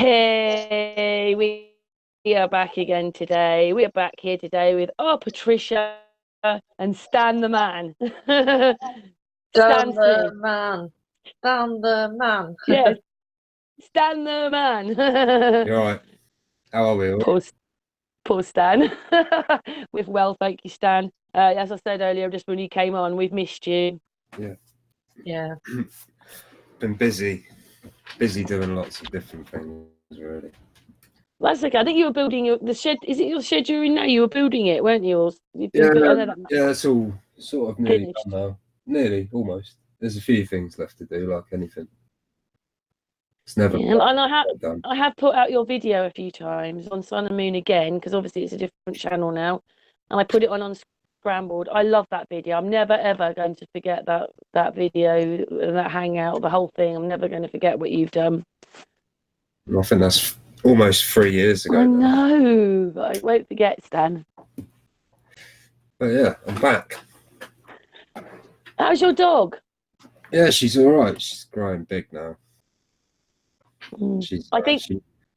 Hey, we are back again today. We are back here today with Patricia and Stan the man. Stan the man. Stan the man. Yes, Stan the man. You're right. How are we? Poor Stan. With well, thank you, Stan. As I said earlier, just when you came on, we've missed you. Yeah. Been busy doing lots of different things, really. That's okay. I think you were building the shed. Is it your shed you're in now? You were building it, weren't you? Yeah, it's all sort of nearly finished. done now. Nearly, almost. There's a few things left to do, like anything. It's never and done. I have put out your video a few times on Sun and Moon again, because obviously it's a different channel now, and I put it on Scrambled. I love that video. I'm never ever going to forget that video, that hangout, the whole thing. I'm never going to forget what you've done. I think that's almost 3 years ago. I know, but I won't forget, Stan. But yeah, I'm back. How's your dog? Yeah, she's all right. She's growing big now. I think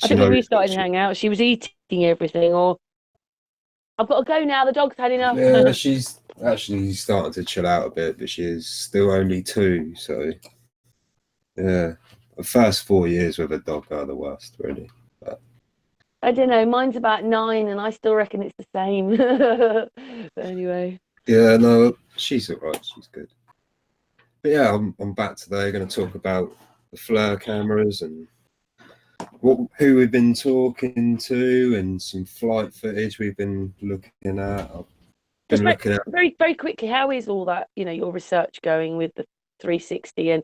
when we started to hang out, she was eating everything, or I've got to go now, the dog's had enough. Yeah, she's actually starting to chill out a bit, but she is still only 2, so yeah. The first 4 years with a dog are the worst, really. But I don't know, mine's about 9 and I still reckon it's the same. But anyway. Yeah, no, she's all right, she's good. But yeah, I'm back today, going to talk about the Flir cameras and who we've been talking to, and some flight footage we've been looking at. Very, very quickly, how is all that, your research going with the 360 and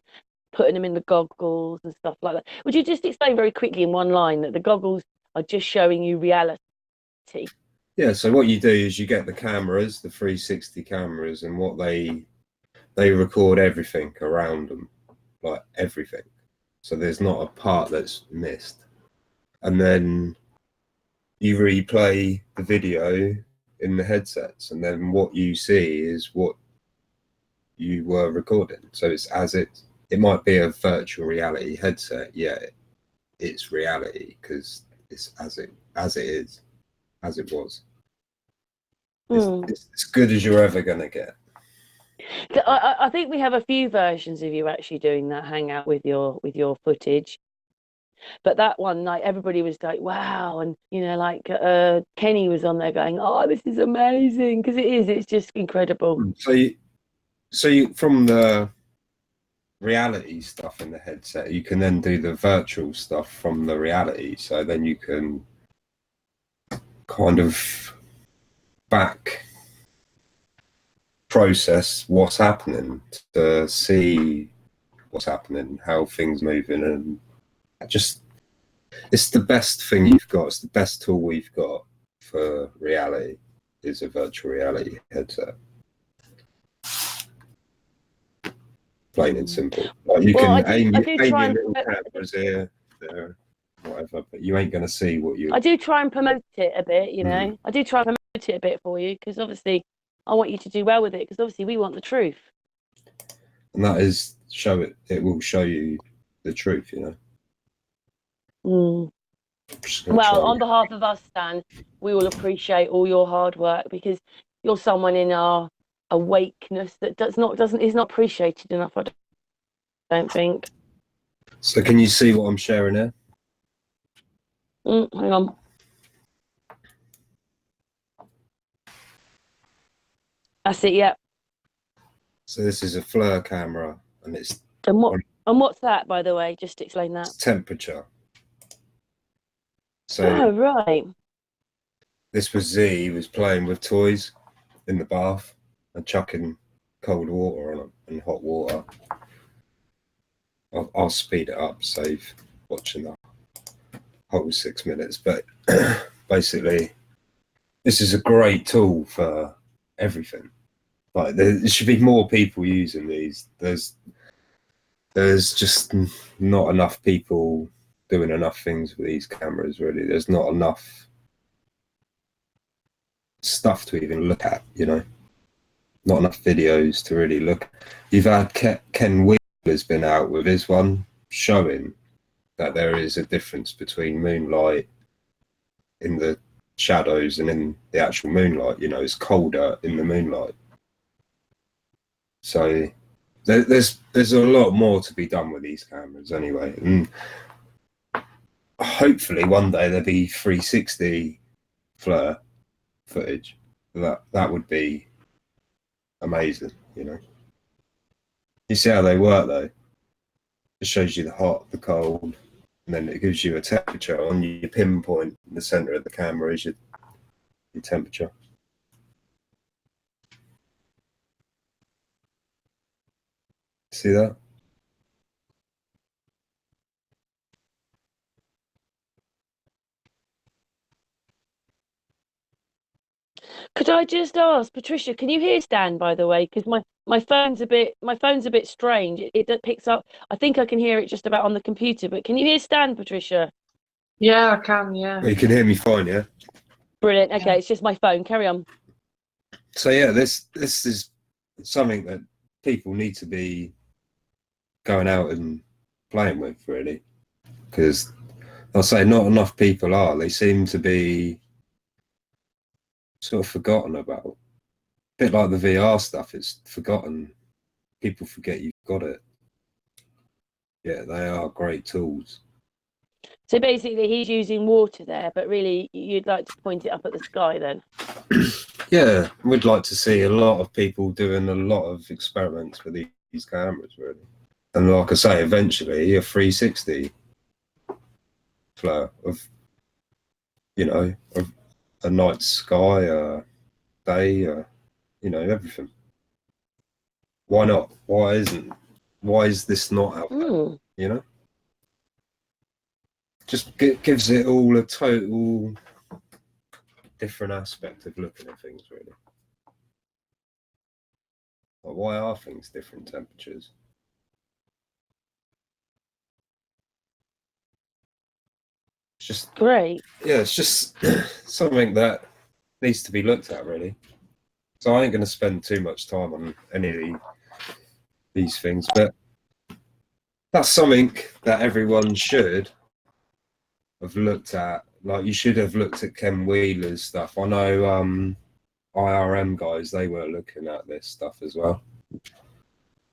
putting them in the goggles and stuff like that? Would you just explain very quickly in one line that the goggles are just showing you reality? Yeah, so what you do is you get the cameras, the 360 cameras, and what they record everything around them, like everything. So there's not a part that's missed. And then you replay the video in the headsets, and then what you see is what you were recording. So it's it might be a virtual reality headset, it's reality because it's as it was. It's as good as you're ever gonna get. I think we have a few versions of you actually doing that hangout with your footage, but that one, like, everybody was like, wow, and Kenny was on there going, oh, this is amazing, because it's just incredible. So you from the reality stuff in the headset, you can then do the virtual stuff from the reality, so then you can kind of back process what's happening to see what's happening, how things moving, and just it's the best thing you've got. It's the best tool we've got for reality is a virtual reality headset. Plain and simple. Like you can aim your little cameras here, there, whatever, but you ain't going to see what you. I do try and promote it a bit, I do try and promote it a bit for you, because obviously I want you to do well with it, because obviously we want the truth. And that is it will show you the truth, Well, on behalf of us, Stan, we will appreciate all your hard work, because you're someone in our awakeness that is not appreciated enough, I don't think. So can you see what I'm sharing here? Hang on. That's it, yeah. So this is a Flir camera, and it's what's that, by the way? Just explain that. It's temperature. So right. This was Z. He was playing with toys in the bath and chucking cold water on them and hot water. I'll speed it up, save watching the whole 6 minutes. But basically, this is a great tool for everything. Like there should be more people using these. There's just not enough people doing enough things with these cameras, really. There's not enough stuff to even look at, not enough videos to really look. You've had Ken Wheeler's been out with his one showing that there is a difference between moonlight in the shadows and in the actual moonlight. You know, it's colder in the moonlight. So there's a lot more to be done with these cameras anyway. And hopefully one day there'll be 360 Flir footage. That would be amazing, you know. You see how they work though? It shows you the hot, the cold, and then it gives you a temperature on your pinpoint in the center of the camera is your temperature. See that? Could I just ask, Patricia, can you hear Stan, by the way? Because my phone's a bit strange. It picks up. I think I can hear it just about on the computer, but can you hear Stan, Patricia? Yeah, I can. Yeah. You can hear me fine, yeah. Brilliant. Okay, it's just my phone. Carry on. So yeah, this is something that people need to be going out and playing with, really, because I'll say not enough people are. They seem to be sort of forgotten about. A bit like the VR stuff, it's forgotten. People forget you've got it. Yeah, they are great tools. So basically, he's using water there, but really, you'd like to point it up at the sky then? Yeah, we'd like to see a lot of people doing a lot of experiments with these cameras, really. And like I say, eventually a 360 Flir of, you know, of a night sky, a day, you know, everything. Why not? Why is this not out there? You know? Just gives it all a total different aspect of looking at things, really. Like, why are things different temperatures? It's just great. Yeah, it's just something that needs to be looked at, really. So I ain't going to spend too much time on any of these things, but that's something that everyone should have looked at. Like, you should have looked at Ken Wheeler's stuff. I know IRM guys, they were looking at this stuff as well.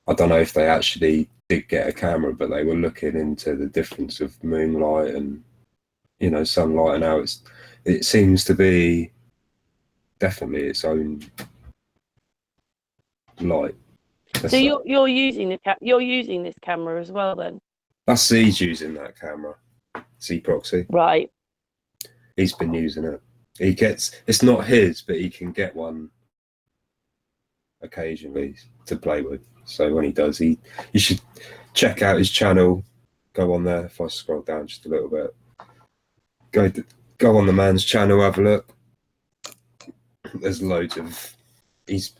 I don't know if they actually did get a camera, but they were looking into the difference of moonlight and, you know, sunlight, and how it seems to be definitely its own light. So you're using this camera as well then? That's C's using that camera, C Proxy. Right. He's been using it. It's not his, but he can get one occasionally to play with. So when he does, you should check out his channel. Go on there. If I scroll down just a little bit, go on the man's channel, have a look. There's he's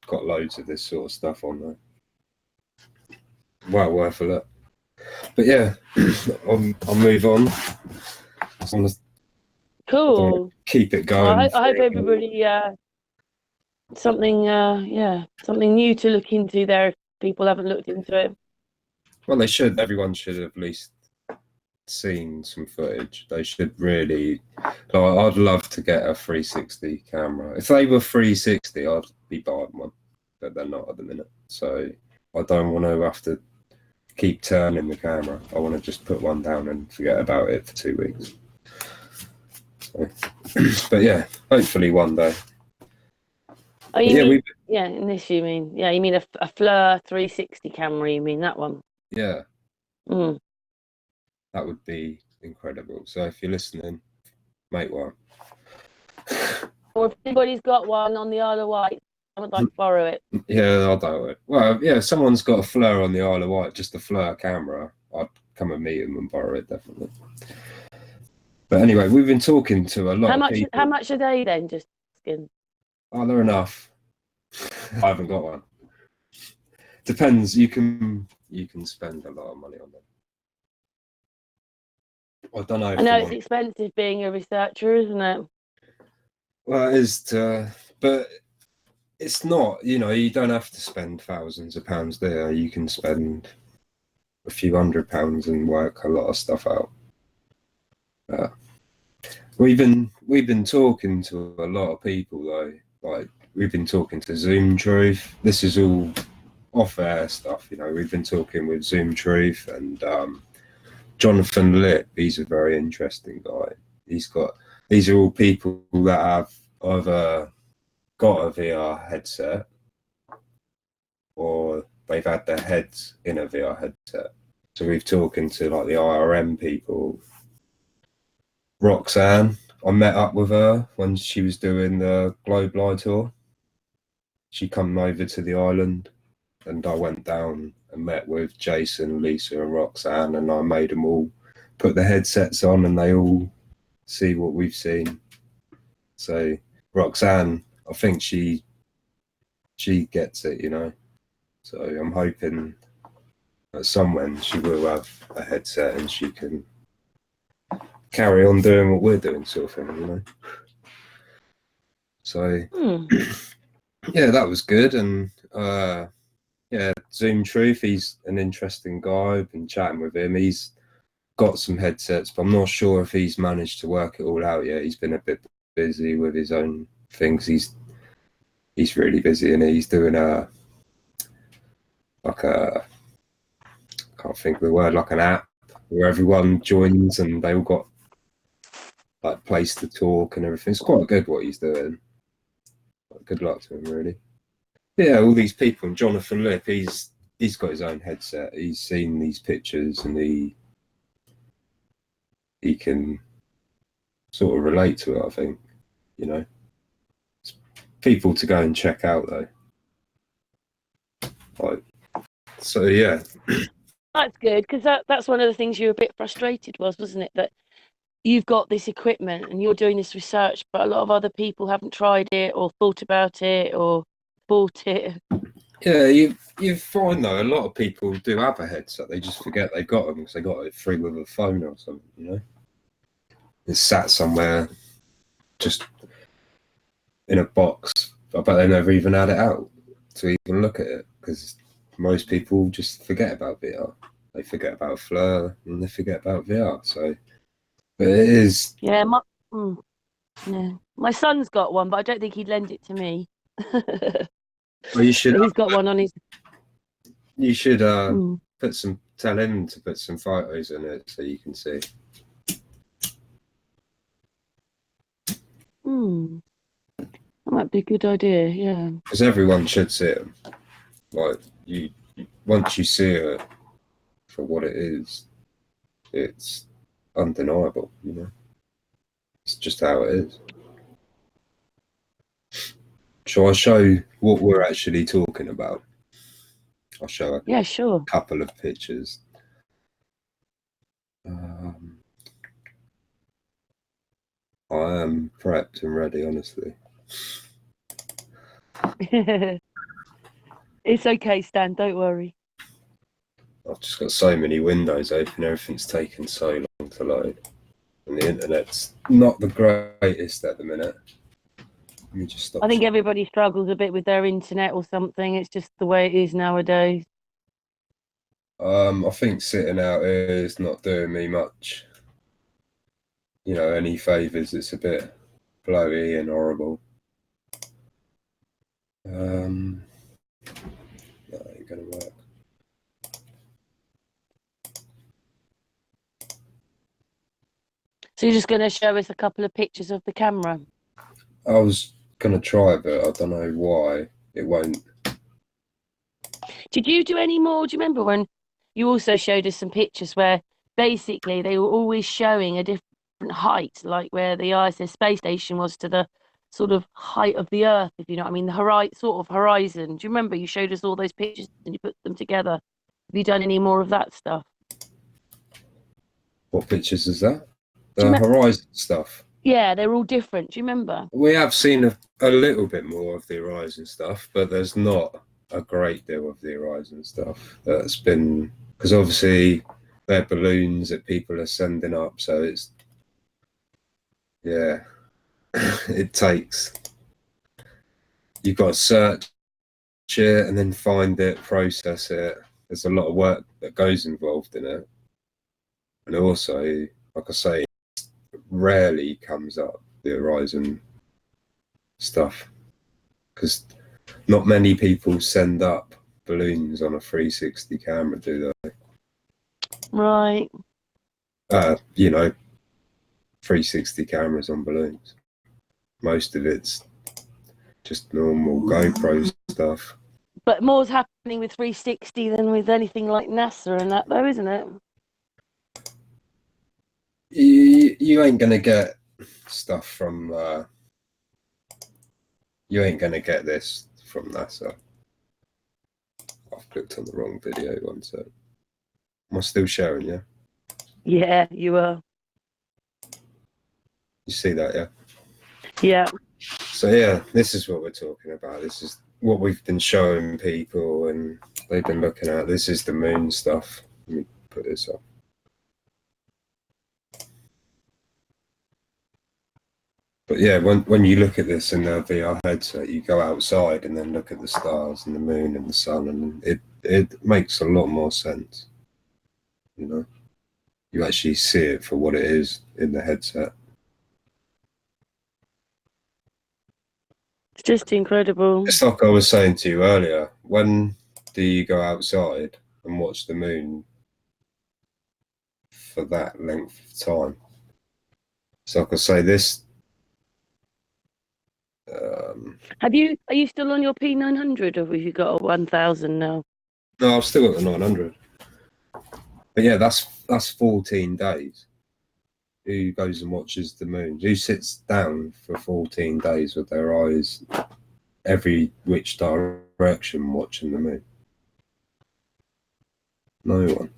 got loads of this sort of stuff on there. Well worth a look. But yeah, I'll move on. Cool. Keep it going. Well, I hope everybody something new to look into there if people haven't looked into it. Well, they should. Everyone should have at least seen some footage. They should really. Like, I'd love to get a 360 camera. If they were 360, I'd be buying one, but they're not at the minute. So I don't want to have to keep turning the camera. I want to just put one down and forget about it for 2 weeks. So, but yeah, hopefully one day. Oh, in this you mean? Yeah, you mean a Flir 360 camera? You mean that one? Yeah. Mm. That would be incredible. So if you're listening, make one. Or if anybody's got one on the Isle of Wight, I would like to borrow it. Yeah, I'll do it. Well, yeah, if someone's got a Flir on the Isle of Wight, just a Flir camera, I'd come and meet them and borrow it, definitely. But anyway, we've been talking to a lot of people. How much are they then? Just asking. Oh, they're enough. I haven't got one. Depends. You can spend a lot of money on them. I don't know. I know it's expensive being a researcher, isn't it? Well, it is, but it's not. You know, you don't have to spend thousands of pounds there. You can spend a few £100 and work a lot of stuff out. We've been talking to a lot of people though. Like we've been talking to Zoom Truth. This is all off-air stuff, you know. We've been talking with Zoom Truth and Jonathan Lip. He's a very interesting guy. These are all people that have either got a VR headset or they've had their heads in a VR headset. So we've talking to like the IRM people. Roxanne, I met up with her when she was doing the Globe Live tour. She come over to the island and I went down and met with Jason, Lisa and Roxanne, and I made them all put the headsets on and they all see what we've seen. So Roxanne, I think she gets it, you know. So I'm hoping that someone she will have a headset and she can carry on doing what we're doing, sort of thing, you know. So yeah, that was good. And yeah, Zoom Truth, he's an interesting guy. I've been chatting with him. He's got some headsets, but I'm not sure if he's managed to work it all out yet. He's been a bit busy with his own things. He's really busy, and he's doing I can't think of the word, like an app where everyone joins and they all got like place to talk and everything. It's quite good what he's doing. Good luck to him, really. Yeah, all these people. And Jonathan Lip, he's got his own headset. He's seen these pictures and he can sort of relate to it, I think, you know. It's people to go and check out though. Like, so yeah. That's good, because that's one of the things you were a bit frustrated wasn't it? That you've got this equipment and you're doing this research, but a lot of other people haven't tried it or thought about it or bought it. Yeah, you find though a lot of people do have a headset. They just forget they've got them because they got it free with a phone or something, you know. It's sat somewhere just in a box. I bet they never even had it out to even look at it, because most people just forget about VR. They forget about Flir and they forget about VR. So, but it is. Yeah, my son's got one, but I don't think he'd lend it to me. Well, you should. He's got one on his. You should tell him to put some photos in it so you can see. That might be a good idea, yeah. Because everyone should see it. Like you, once you see it for what it is, it's undeniable. You know, it's just how it is. Shall I show what we're actually talking about? I'll show sure. a couple of pictures. I am prepped and ready, honestly. It's okay, Stan, don't worry. I've just got so many windows open, everything's taking so long to load. And the internet's not the greatest at the minute. Let me just stop. I think everybody struggles a bit with their internet or something. It's just the way it is nowadays. I think sitting out here is not doing me much, you know, any favours. It's a bit blowy and horrible. That ain't gonna work. So you're just going to show us a couple of pictures of the camera? I was gonna try, but I don't know why it won't. Did you do any more? Do you remember when you also showed us some pictures where basically they were always showing a different height, like where the ISS space station was to the sort of height of the Earth, if you know what I mean, the sort of horizon. Do you remember you showed us all those pictures and you put them together? Have you done any more of that stuff? What pictures is that? The horizon stuff. Yeah, they're all different. Do you remember? We have seen a little bit more of the horizon stuff, but there's not a great deal of the horizon stuff that's been, because obviously they're balloons that people are sending up, so it's, yeah, it takes, you've got to search it and then find it, process it. there's a lot of work that goes involved in it, and also, like I say, it rarely comes up, the horizon stuff, because not many people send up balloons on a 360 camera, do they? Right. You know, 360 cameras on balloons. Most of it's just normal GoPro stuff. But more's happening with 360 than with anything like NASA and that, though, isn't it? You ain't gonna get stuff from. You ain't gonna get this from NASA. I've clicked on the wrong video. One sec. Am I still sharing? Yeah. Yeah, you are. You see that? Yeah. Yeah. So yeah, this is what we're talking about. This is what we've been showing people, and they've been looking at. This is the moon stuff. Let me put this up. But yeah, when you look at this in a VR headset, you go outside and then look at the stars and the moon and the sun, and it makes a lot more sense. You know, you actually see it for what it is in the headset. It's just incredible. It's like I was saying to you earlier, when do you go outside and watch the moon for that length of time? So like I say, this. Are you still on your P900, or have you got a 1000 now? No, I've still got the 900. But yeah, that's 14 days. Who goes and watches the moon? Who sits down for 14 days with their eyes every which direction watching the moon? No one.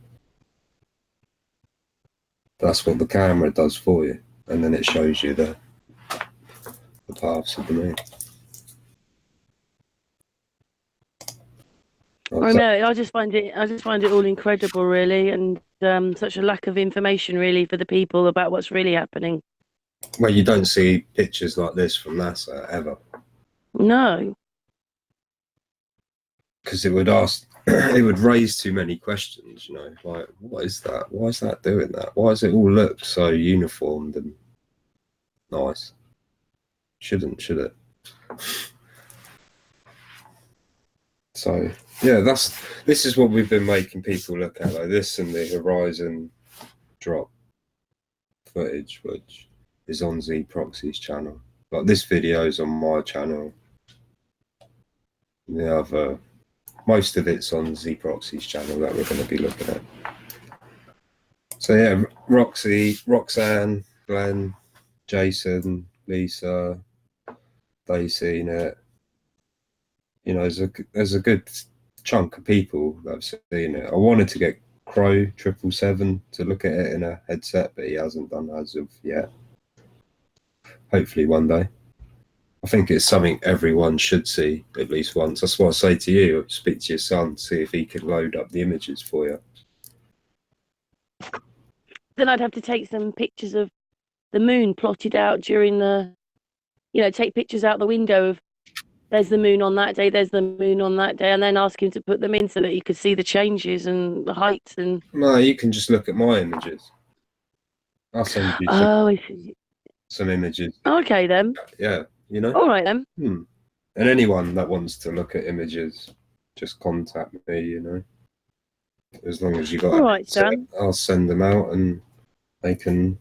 That's what the camera does for you, and then it shows you the paths of the moon. I know. I just find it all incredible, really, and such a lack of information, really, for the people about what's really happening. Well, you don't see pictures like this from NASA ever. No. Because it would raise too many questions, you know, like, what is that? Why is that doing that? Why does it all look so uniformed and nice? Shouldn't, should it? So yeah, this is what we've been making people look at, like this and the horizon drop footage, which is on Z Proxy's channel. Like this video is on my channel. The other, most of it's on Z Proxy's channel that we're going to be looking at. So yeah, Roxy, Roxanne, Glenn, Jason, Lisa, they seen it. You know, there's a good chunk of people that have seen it. I wanted to get Crow 777 to look at it in a headset, but he hasn't done as of yet. Hopefully one day. I think it's something everyone should see at least once. That's what I say to you. Speak to your son, see if he can load up the images for you. Then I'd have to take some pictures of the moon plotted out during the, take pictures out the window of, there's the moon on that day, there's the moon on that day, and then ask him to put them in so that you could see the changes and the heights. And no, you can just look at my images. I'll send you some images. Okay then. Yeah, you know. All right then. And anyone that wants to look at images, just contact me. You know, as long as you got. All right, Sam. I'll send them out, and they can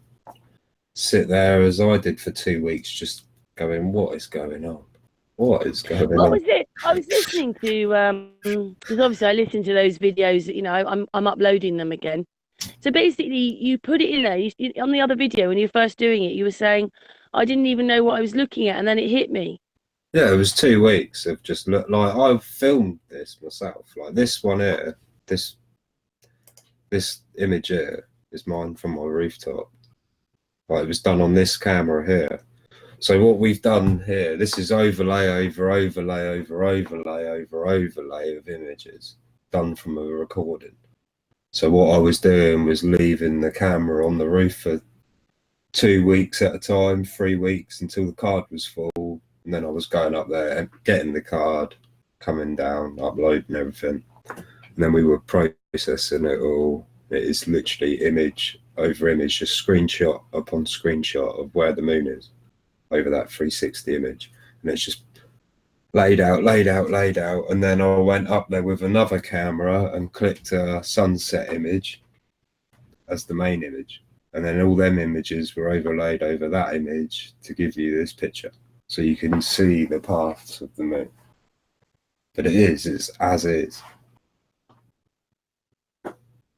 sit there as I did for 2 weeks, just going, "What is going on? What is going on?" What was it? I was listening to because obviously I listen to those videos. You know, I'm uploading them again. So basically, you put it in there. On the other video, when you were first doing it, you were saying, "I didn't even know what I was looking at," and then it hit me. Yeah, it was 2 weeks of just like I've filmed this myself. Like this one here, this image here is mine from my rooftop. Like it was done on this camera here. So what we've done here, this is overlay over overlay over overlay over overlay of images done from a recording. So what I was doing was leaving the camera on the roof for 2 weeks at a time, 3 weeks until the card was full. And then I was going up there and getting the card, coming down, uploading everything. And then we were processing it all. It is literally image over image, just screenshot upon screenshot of where the moon is over that 360 image. And it's just laid out. And then I went up there with another camera and clicked a sunset image as the main image. And then all them images were overlaid over that image to give you this picture. So you can see the paths of the moon. But it's as is.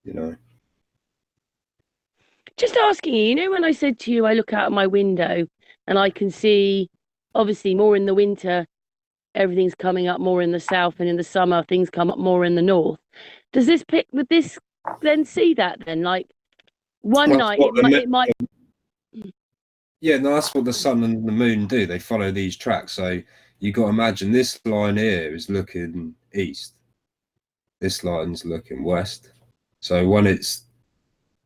You know. Just asking you, you know, when I said to you, I look out of my window and I can see, obviously, more in the winter, everything's coming up more in the south, and in the summer, things come up more in the north. Does this pick with this then see that then? Like one night, it might. Yeah, no, that's what the sun and the moon do. They follow these tracks. So you got to imagine this line here is looking east. This line's looking west. So when this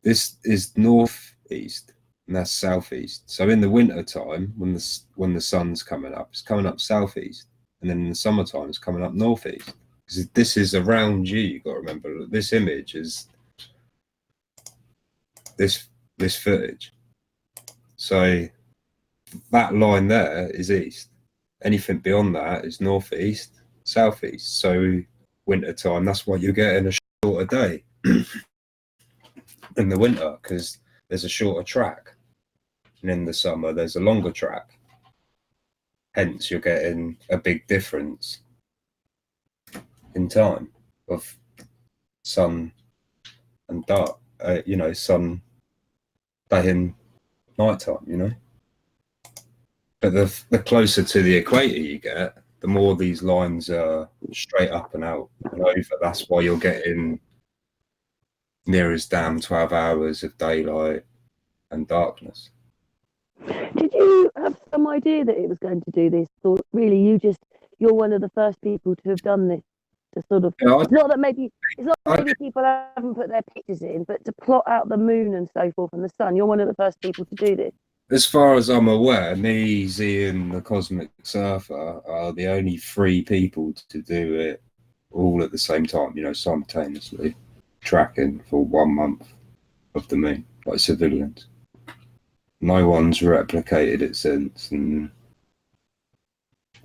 is northeast and that's southeast. So in the winter time, when the sun's coming up, it's coming up southeast, and then in the summertime, it's coming up northeast. Because this is around you. You got to remember this image is this footage. So that line there is east. Anything beyond that is northeast, southeast. So winter time, that's why you're getting a shorter day in the winter, because there's a shorter track, and in the summer there's a longer track. Hence, you're getting a big difference in time of sun and dark. You know, sun day and night time. You know, but the closer to the equator you get, the more these lines are straight up and out and over. That's why you're getting near as damn 12 hours of daylight and darkness. Did you have some idea that it was going to do this? Or really, you're one of the first people to have done this? To sort of, it's not that maybe people haven't put their pictures in, but to plot out the moon and so forth and the sun, you're one of the first people to do this. As far as I'm aware, me, Z, and the Cosmic Surfer are the only 3 people to do it all at the same time, you know, simultaneously, tracking for 1 month of the moon, like civilians. No one's replicated it since, and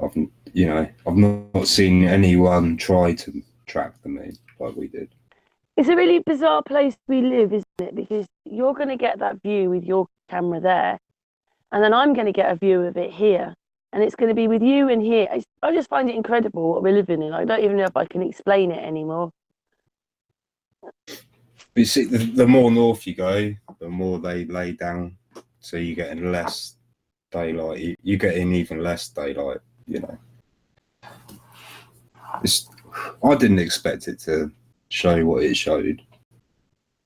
I've not seen anyone try to track the moon like we did. It's a really bizarre place we live, isn't it? Because you're going to get that view with your camera there, and then I'm going to get a view of it here, and it's going to be with you in here. I just find it incredible what we're living in. I don't even know if I can explain it anymore. You see, the more north you go, the more they lay down, so you're getting less daylight. You're getting even less daylight, you know. I didn't expect it to show what it showed.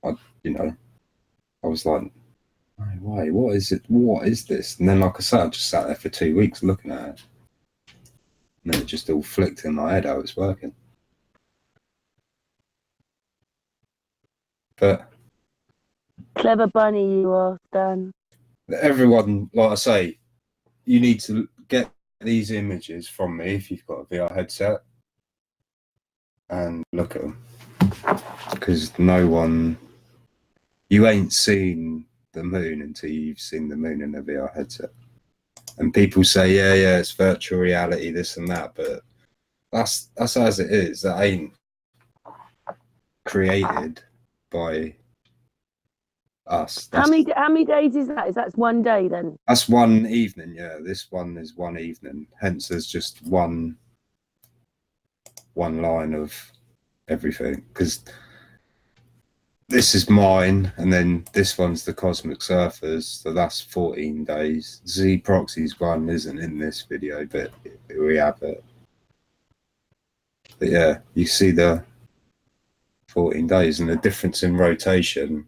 I was like, why? What is it? What is this? And then, like I said, I just sat there for 2 weeks looking at it. And then it just all flicked in my head how it's working. But clever bunny you are, Stan. Everyone, like I say, you need to get these images from me if you've got a VR headset and look at them, because you ain't seen the moon until you've seen the moon in a VR headset. And people say, yeah, it's virtual reality, this and that, but that's as it is. That ain't created by us. How many days is that? Is that 1 day then? That's 1 evening, yeah. This one is 1 evening. Hence, there's just one line of everything, because this is mine, and then this one's the Cosmic Surfers, so that's 14 days. Z Proxy's one isn't in this video, but we have it. But yeah, you see the 14 days, and the difference in rotation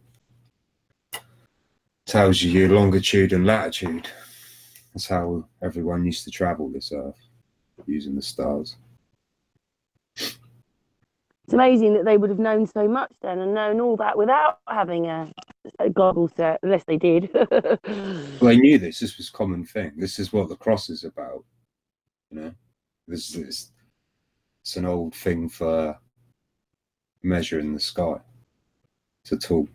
tells you your longitude and latitude. That's how everyone used to travel this Earth, using the stars. It's amazing that they would have known so much then and known all that without having a goggle set, unless they did. Well, they knew this. This was a common thing. This is what the cross is about. You know, it's an old thing for measuring the sky. It's a tool.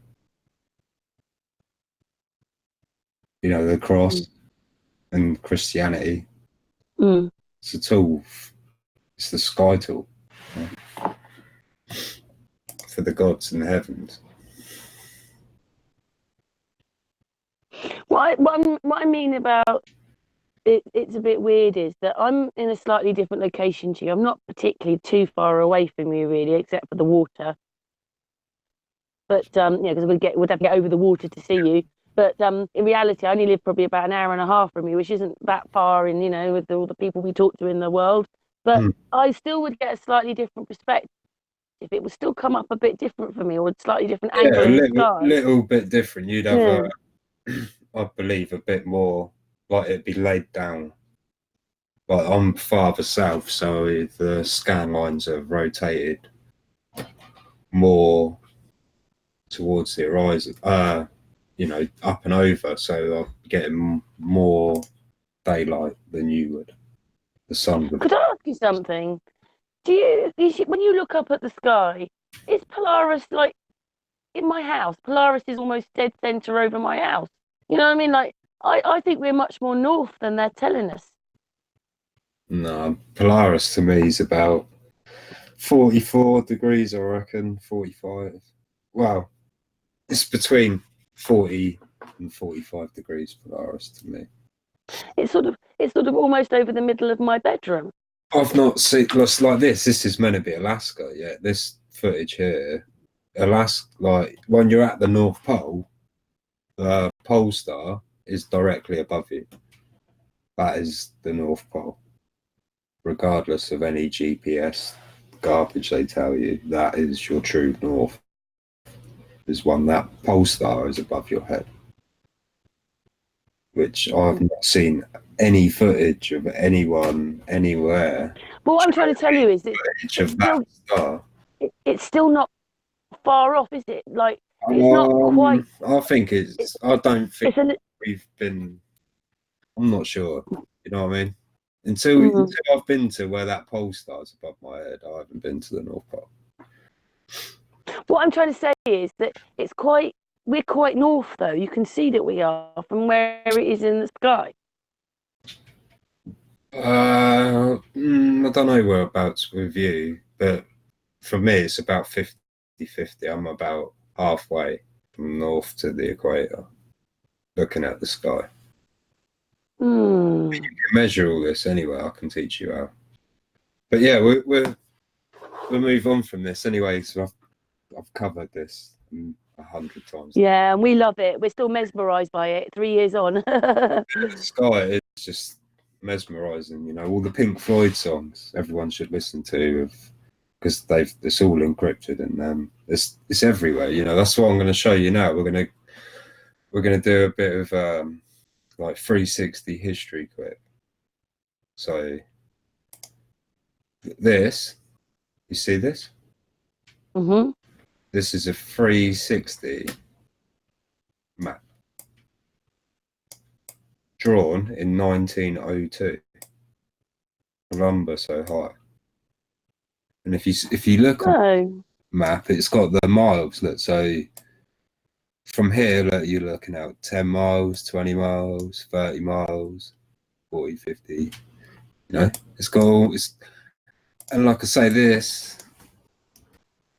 You know, the cross and Christianity. It's a tool. It's the sky tool, you know, for the gods in the heavens. What I mean about it's a bit weird is that I'm in a slightly different location to you. I'm not particularly too far away from you, really, except for the water. But because we'd have to get over the water to see you. But in reality, I only live probably about an hour and a half from you, which isn't that far in, with all the people we talk to in the world. But I still would get a slightly different perspective. It would still come up a bit different for me, or a slightly different angle in the sky. Little bit different. You'd have, I believe, a bit more, like it'd be laid down. Like I'm farther south, so the scan lines are rotated more towards the horizon, up and over, so I'm getting more daylight than you would. The sun would. Could I ask you something? When you look up at the sky, is Polaris like in my house? Polaris is almost dead center over my house. You know what I mean? Like I think we're much more north than they're telling us. No, Polaris to me is about 44 degrees, I reckon, 45. Well, it's between 40 and 45 degrees Polaris to me. It's sort of almost over the middle of my bedroom. I've not seen it's like this. This is meant to be Alaska, yeah. This footage here, Alaska, like when you're at the North Pole, the pole star is directly above you. That is the North Pole. Regardless of any GPS garbage they tell you, that is your true north. Is one that pole star is above your head, which I've not seen any footage of anyone anywhere. But what I'm trying to tell you is it's still not far off, is it? Like it's not quite. I think it's. I don't think we've been. I'm not sure. You know what I mean? Until I've been to where that pole star's above my head, I haven't been to the North Pole. What I'm trying to say is that we're quite north, though. You can see that we are from where it is in the sky. I don't know whereabouts with you, but for me, it's about 50-50. I'm about halfway from north to the equator, looking at the sky. You can measure all this anyway. I can teach you how. But yeah, we'll move on from this anyway. So I've covered this 100 times. Yeah, and we love it. We're still mesmerised by it 3 years on. The sky is just mesmerising. You know, all the Pink Floyd songs everyone should listen to, because it's all encrypted and it's everywhere. You know, that's what I'm going to show you now. We're gonna do a bit of like 360 history clip. So this, you see this? This is a 360 map drawn in 1902. Columbus, Ohio. And if you look on the map, it's got the miles. Look, so from here, look, you're looking out 10 miles, 20 miles, 30 miles, 40, 50. You know, it's got all, and like I say, this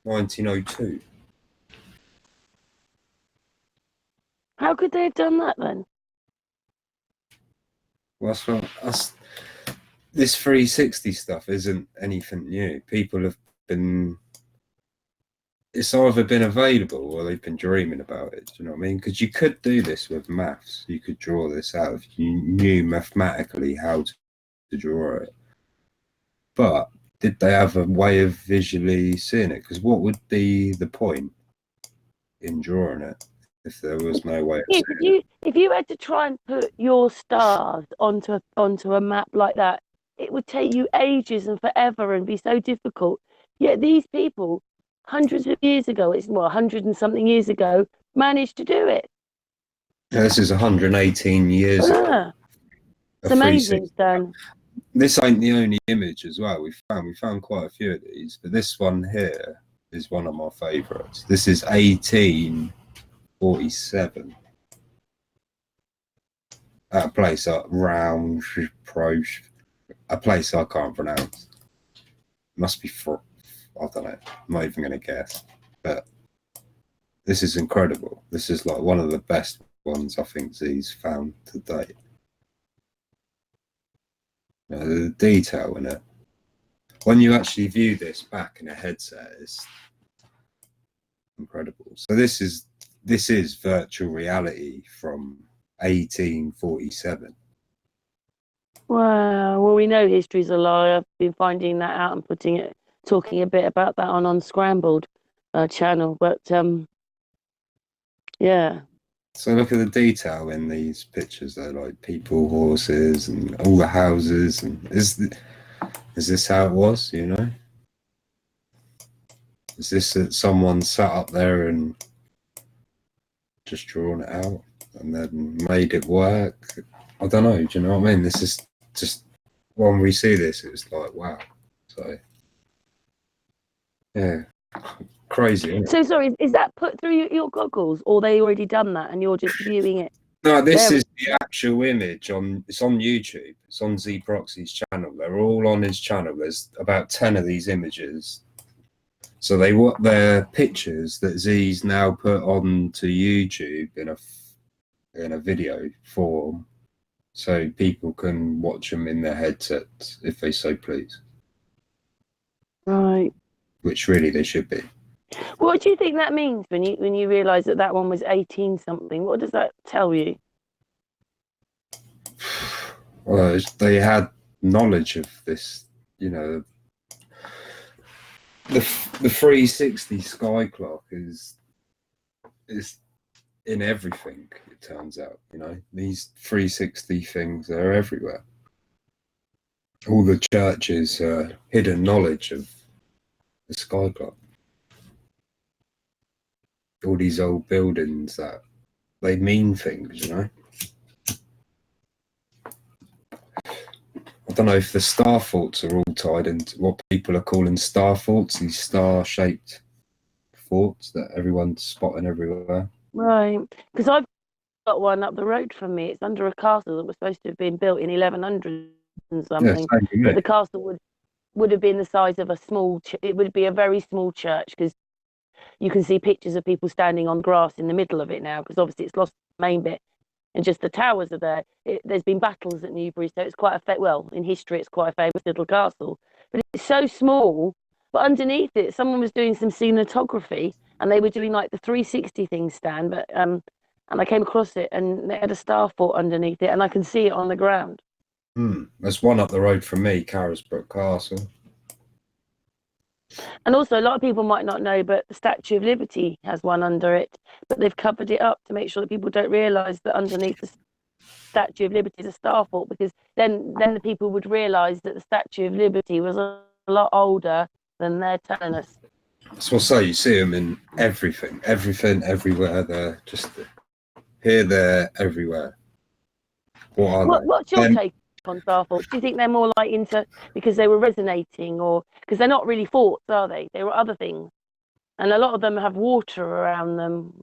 1902. How could they have done that then? Well, this 360 stuff isn't anything new. People have been. It's either been available or they've been dreaming about it. Do you know what I mean? Because you could do this with maths. You could draw this out if you knew mathematically how to draw it. But did they have a way of visually seeing it? Because what would be the point in drawing it if there was no way of seeing it? If you had to try and put your stars onto a map like that, it would take you ages and forever and be so difficult. Yet these people, hundreds of years ago, 100 and something years ago, managed to do it. Yeah, this is 118 years ago. It's amazing, Stan. This ain't the only image as well. We found quite a few of these, but this one here is one of my favourites. This is 1847. At a place at Round Pro, a place I can't pronounce. Must be for, I don't know. I'm not even going to guess. But this is incredible. This is like one of the best ones I think Z's found to date. You know, the detail in it. When you actually view this back in a headset, it's incredible. So this is virtual reality from 1847. Wow. Well, we know history's a lie. I've been finding that out and talking a bit about that on Unscrambled channel. But yeah. So look at the detail in these pictures. They're like people, horses, and all the houses. And is this how it was? You know, is this that someone sat up there and just drawn it out and then made it work? I don't know. Do you know what I mean? This is just when we see this, it's like wow. So yeah, crazy. Isn't it? So sorry, is that put through your goggles, or they already done that and you're just viewing it? No, this is the actual image it's on YouTube. It's on Z Proxy's channel. They're all on his channel. There's about 10 of these images. So they're pictures that Z's now put onto YouTube in a video form, so people can watch them in their headsets if they so please. Right. Which really they should be. What do you think that means when you realise that one was 18 something? What does that tell you? Well, they had knowledge of this, you know. The 360 sky clock is in everything. It turns out, you know, these 360 things are everywhere. All the churches hidden knowledge of the sky clock. All these old buildings that they mean things, you know. I don't know if the star forts are all tied into what people are calling star forts, these star-shaped forts that everyone's spotting everywhere. Right, because I've got one up the road from me. It's under a castle that was supposed to have been built in 1100 and something. Yeah, but the castle would have been the size of a small. It would be a very small church, because you can see pictures of people standing on grass in the middle of it now, because obviously it's lost the main bit. And just the towers are there. There's been battles at Newbury, so it's quite in history, it's quite a famous little castle. But it's so small. But underneath it, someone was doing some cinematography, and they were doing like the 360 thing, Stan. But and I came across it, and they had a star fort underneath it, and I can see it on the ground. There's one up the road from me, Carisbrooke Castle. And also, a lot of people might not know, but the Statue of Liberty has one under it, but they've covered it up to make sure that people don't realise that underneath the Statue of Liberty is a star fort, because then the people would realise that the Statue of Liberty was a lot older than they're telling us. So I'll say you see them in everything, everywhere. They're just here, there, everywhere. What's your take on star forts? Do you think they're more like into because they were resonating, or because they're not really forts, are they? They were other things, and a lot of them have water around them.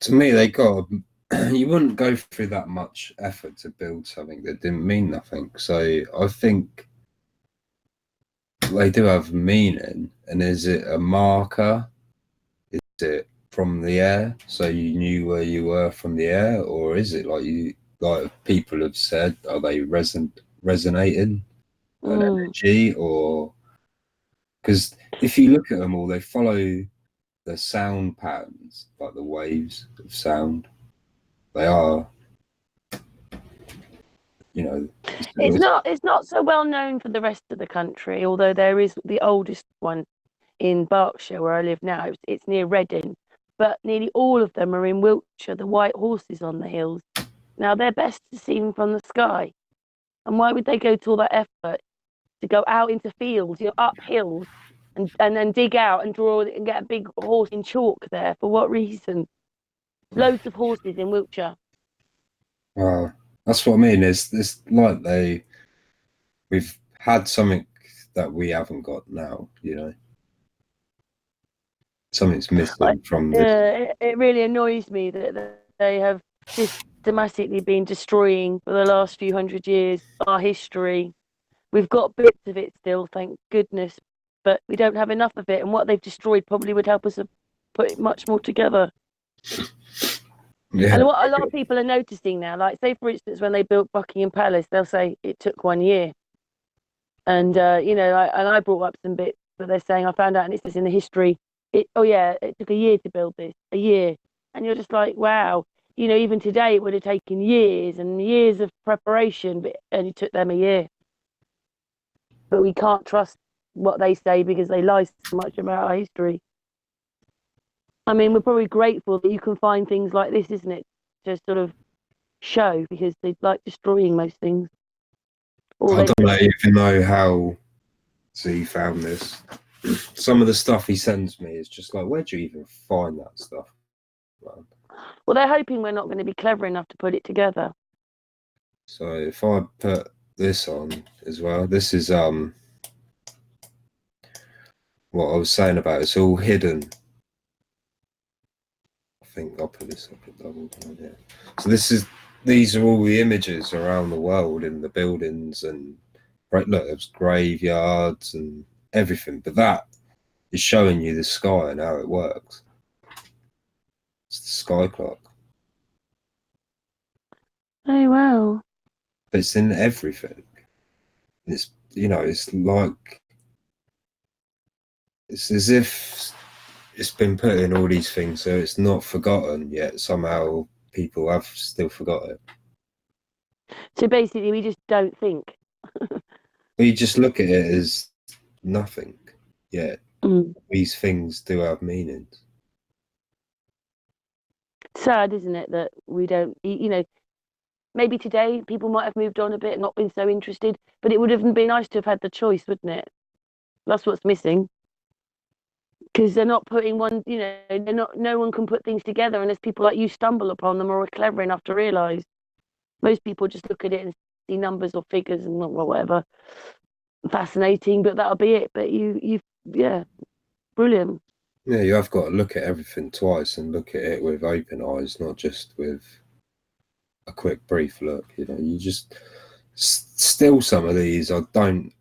To me, you wouldn't go through that much effort to build something that didn't mean nothing. So I think they do have meaning. And is it a marker? Is it from the air, so you knew where you were from the air, or is it like people have said, are they resonating an energy? Or because if you look at them all, they follow the sound patterns, like the waves of sound. They are, you know, it's not so well known for the rest of the country, although there is the oldest one in Berkshire where I live now. It's near Reading, but nearly all of them are in Wiltshire, the white horses on the hills. Now, they're best seen from the sky. And why would they go to all that effort to go out into fields, up hills, and then dig out and draw and get a big horse in chalk there? For what reason? Loads of horses in Wiltshire. That's what I mean. It's like we've had something that we haven't got now, you know. Something's missing from this. It really annoys me that they have systematically been destroying for the last few hundred years our history. We've got bits of it still, thank goodness, but we don't have enough of it. And what they've destroyed probably would help us put much more together. Yeah. And what a lot of people are noticing now, like say for instance, when they built Buckingham Palace, they'll say it took 1 year. And you know, and I brought up some bits, but they're saying I found out, and it says in the history, it took a year to build this, a year, and you're just like, wow, you know, even today it would have taken years and years of preparation, but and it took them a year. But we can't trust what they say because they lie so much about our history. I mean, we're probably grateful that you can find things like this, isn't it, to sort of show, because they like destroying most things. I don't even know how Z found this. Some of the stuff he sends me is just like, where'd you even find that stuff, man? Well, they're hoping we're not going to be clever enough to put it together. So if I put this on as well, this is what I was saying about it's all hidden. I think I'll put this up at double. Yeah. So these are all the images around the world in the buildings, and right, look, there's graveyards and everything, but that is showing you the sky and how it works. It's the sky clock. Oh wow. But it's in everything. It's, you know, it's like, it's as if it's been put in all these things, so it's not forgotten yet. Somehow people have still forgot it. So basically, we just don't think. We just look at it as nothing. Yeah, these things do have meanings. Sad, isn't it, that we don't, you know, maybe today people might have moved on a bit, not been so interested, but it would have been nice to have had the choice, wouldn't it? That's what's missing. Because they're not putting one, you know, no one can put things together unless people like you stumble upon them or are clever enough to realise. Most people just look at it and see numbers or figures and whatever. Fascinating, but that'll be it. But yeah, brilliant. Yeah, you have got to look at everything twice and look at it with open eyes, not just with a quick, brief look. You know, you just still some of these I don't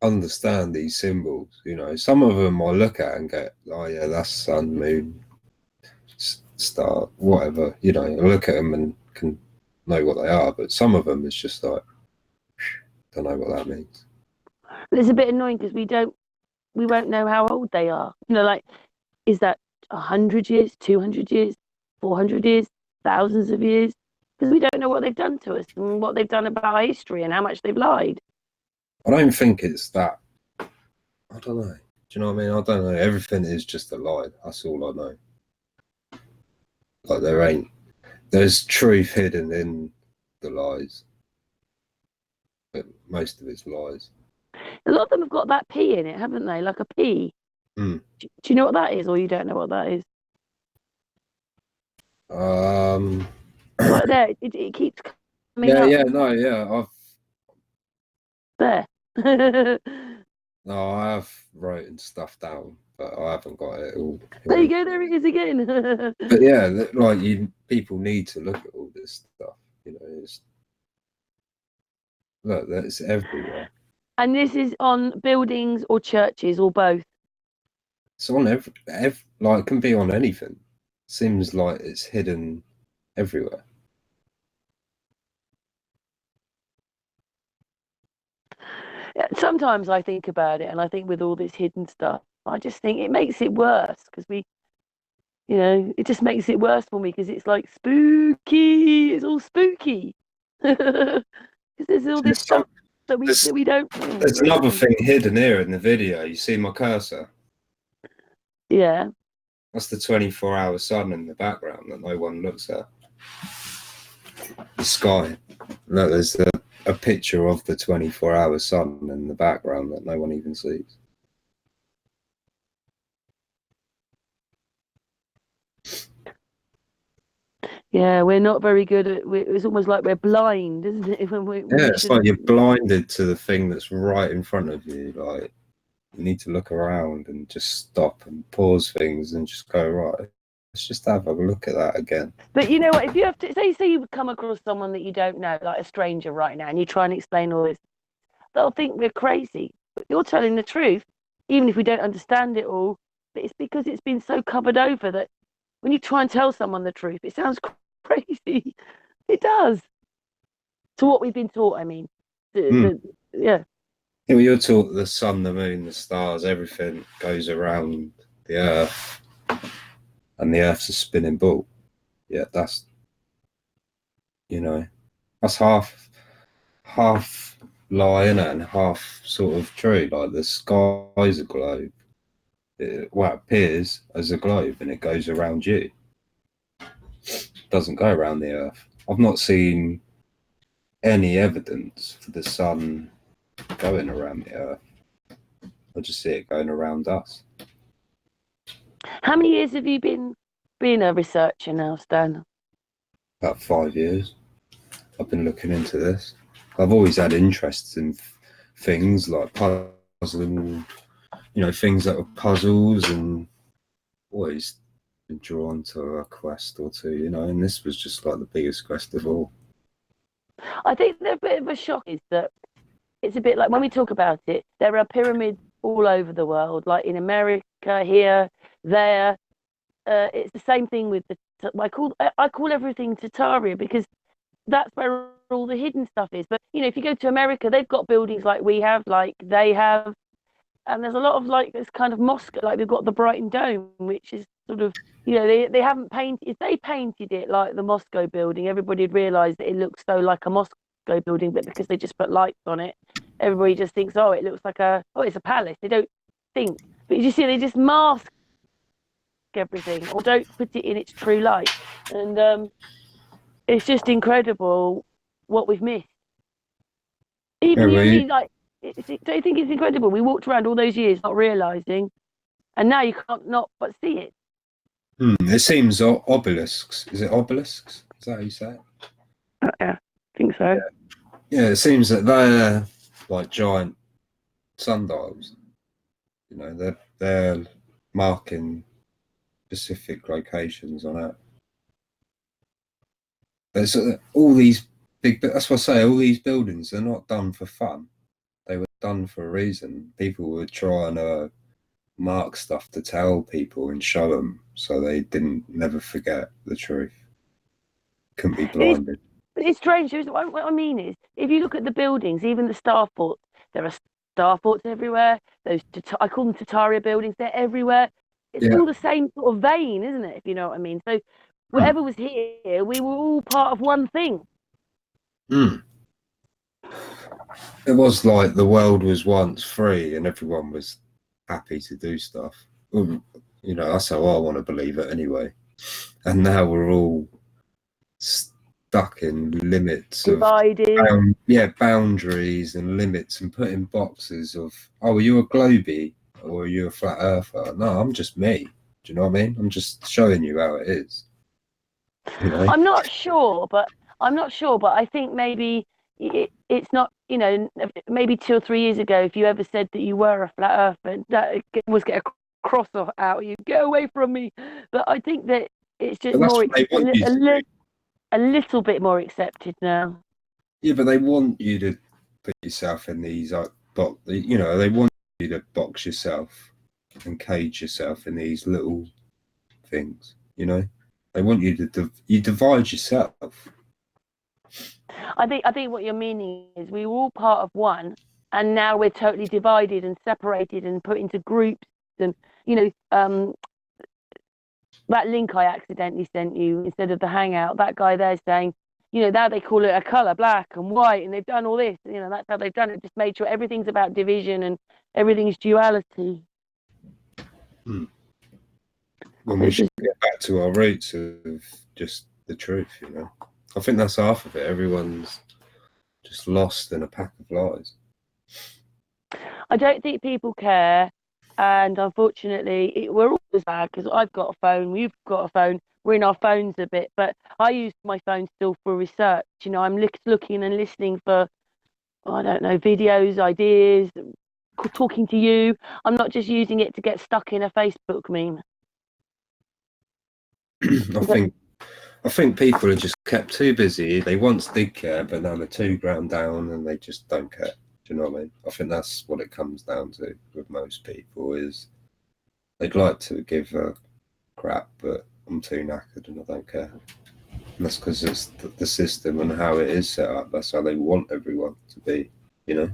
understand these symbols. You know, some of them I look at and go, oh yeah, that's sun, moon, star, whatever. You know, I look at them and can know what they are, but some of them is just like, don't know what that means. It's a bit annoying because we won't know how old they are. You know, like, is that 100 years, 200 years, 400 years, thousands of years? Because we don't know what they've done to us and what they've done about our history and how much they've lied. I don't think it's that. I don't know. Do you know what I mean? I don't know. Everything is just a lie. That's all I know. Like there's truth hidden in the lies, but most of it's lies. A lot of them have got that P in it, haven't they? Like a P. Mm. Do you know what that is, or you don't know what that is? Right there, it keeps coming up. I've there. No, I have written stuff down, but I haven't got it all. There you go. There it is again. But yeah, like people need to look at all this stuff. You know, look, that's everywhere. And this is on buildings or churches or both. It's on every like it can be on anything. Seems like it's hidden everywhere. Sometimes I think about it, and I think with all this hidden stuff, I just think it makes it worse because you know, it just makes it worse for me because it's like spooky. It's all spooky because there's all this stuff that we don't. There's another thing hidden here in the video. You see my cursor? Yeah. That's the 24-hour sun in the background that no one looks at. The sky. Look, there's a picture of the 24-hour sun in the background that no one even sees. Yeah, we're not very good at. It's almost like we're blind, isn't it? It's like you're blinded to the thing that's right in front of you. Like You need to look around and just stop and pause things and just go, right, let's just have a look at that again. But you know what? If you have to say you come across someone that you don't know, like a stranger right now, and you try and explain all this, they'll think we're crazy. But you're telling the truth, even if we don't understand it all. But it's because it's been so covered over that when you try and tell someone the truth, it sounds crazy. It does. To what we've been taught, I mean. Yeah. Yeah, well, you're taught the sun, the moon, the stars, everything goes around the earth, and the earth's a spinning ball. Yeah, that's, you know, that's half lie, innit, and half sort of true. Like the sky's a globe. It appears as a globe, and it goes around you. It doesn't go around the earth. I've not seen any evidence for the sun going around the earth. I just see it going around us. How many years have you been a researcher now, Stan? About 5 years. I've been looking into this. I've always had interests in things like puzzling, things that are puzzles, and always been drawn to a quest or two, and this was just like the biggest quest of all. I think the bit of a shock is that it's a bit like when we talk about it, there are pyramids all over the world, like in America, here, there. It's the same thing with I call everything TARTARIA because that's where all the hidden stuff is. But if you go to America, they've got buildings like we have, like they have, and there's a lot of like this kind of mosque, like we've got the Brighton Dome, which is sort of they haven't painted. If they painted it like the Moscow building, everybody'd realise that it looks so like a Moscow building, but because they just put lights on it, everybody just thinks, oh, it looks like it's a palace. They don't think, but you see, they just mask everything or don't put it in its true light, and it's just incredible what we've missed. Even you and me, like, don't you think it's incredible? We walked around all those years not realising, and now you can't not but see it. It seems obelisks. Is it obelisks? Is that how you say it? Yeah, I think so. Yeah, it seems that they're like giant sundials. They're marking specific locations on it. There's all these big. That's what I say. All these buildings are not done for fun. They were done for a reason. People were trying to mark stuff to tell people and show them, so they never forget the truth. Couldn't be blinded. It's strange. What I mean is, if you look at the buildings, even the starports, there are starports everywhere. I call them TARTARIA buildings. They're everywhere. It's all the same sort of vein, isn't it? If you know what I mean. So whatever was here, we were all part of one thing. It was like the world was once free and everyone was happy to do stuff. That's how I want to believe it anyway. And now we're all stuck in limits, divided. Boundaries and limits, and put in boxes of, are you a globie or are you a flat earther? No, I'm just me. Do you know what I mean? I'm just showing you how it is. I'm not sure, but I think maybe it's not, maybe 2 or 3 years ago, if you ever said that you were a flat earther, that was get a cross off out you, get away from me. But I think that it's just a little bit more accepted now. Yeah, but they want you to put yourself in these they want you to box yourself and cage yourself in these little things. They want you to you divide yourself. I think what you're meaning is we were all part of one, and now we're totally divided and separated and put into groups. And that link I accidentally sent you instead of the Hangout, that guy there saying, now they call it a colour, black and white, and they've done all this. That's how they've done it. Just made sure everything's about division and everything's duality. When we should get back to our roots of just the truth, I think that's half of it. Everyone's just lost in a pack of lies. I don't think people care. And unfortunately, we're all as bad because I've got a phone, you've got a phone, we're in our phones a bit. But I use my phone still for research. I'm looking and listening for, I don't know, videos, ideas, talking to you. I'm not just using it to get stuck in a Facebook meme. I think people are just kept too busy. They once did care, but now they're too ground down and they just don't care. Do you know what I mean? I think that's what it comes down to with most people, is they'd like to give a crap, but I'm too knackered and I don't care. And that's because it's the system and how it is set up. That's how they want everyone to be, you know?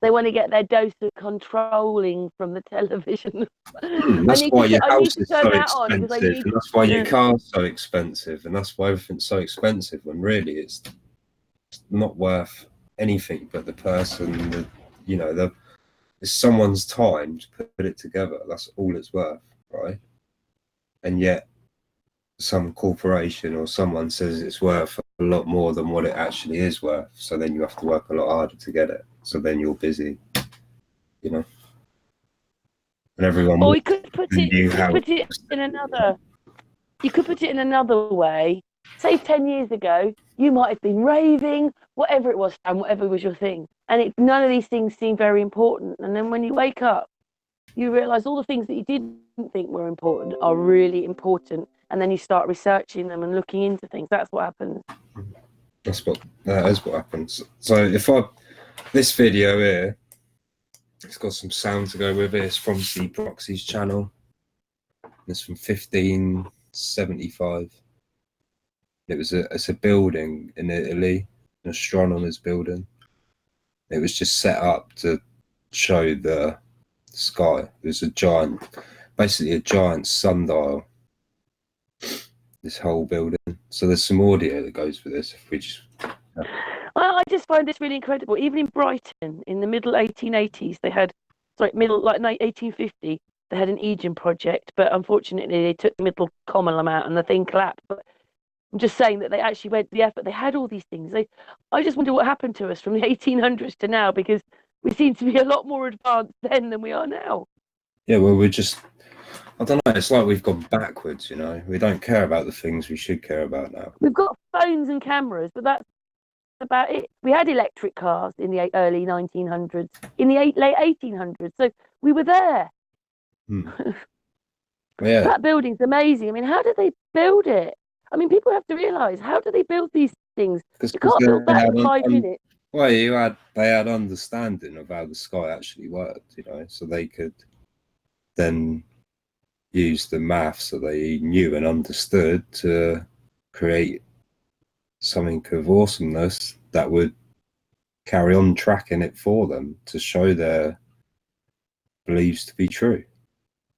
They want to get their dose of controlling from the television. That's why your house is so expensive, and that's why your car's so expensive, and that's why everything's so expensive, when really it's not worth anything but the person, it's someone's time to put it together. That's all it's worth, right? And yet some corporation or someone says it's worth a lot more than what it actually is worth, so then you have to work a lot harder to get it, so then you're busy, you know. And everyone, or you could put it in another way. Say 10 years ago you might have been raving, whatever it was, and whatever was your thing, and none of these things seem very important, and then when you wake up you realize all the things that you didn't think were important are really important, and then you start researching them and looking into things. That's what happens. That is what happens. So this video here, it's got some sound to go with it. It's from C Proxy's channel. It's from 1575. It's a building in Italy, an astronomer's building. It was just set up to show the sky. It was basically a giant sundial, this whole building. So there's some audio that goes with this. I just find this really incredible. Even in Brighton, in the middle 1880s, they had, 1850, they had an Aegean project, but unfortunately they took the middle column out and the thing collapsed. But I'm just saying that they actually went the effort. They had all these things. I just wonder what happened to us from the 1800s to now, because we seem to be a lot more advanced then than we are now. Yeah, well, I don't know, it's like we've gone backwards, you know. We don't care about the things we should care about now. We've got phones and cameras, but that's about it. We had electric cars in the early 1900s, in the late 1800s, so we were there. Yeah. That building's amazing. I mean, how did they build it? I mean, people have to realise, how do they build these things? You can't build that in 5 minutes. Well, they had understanding of how the sky actually worked, you know, so they could then use the maths that they knew and understood to create something of awesomeness that would carry on tracking it for them to show their beliefs to be true.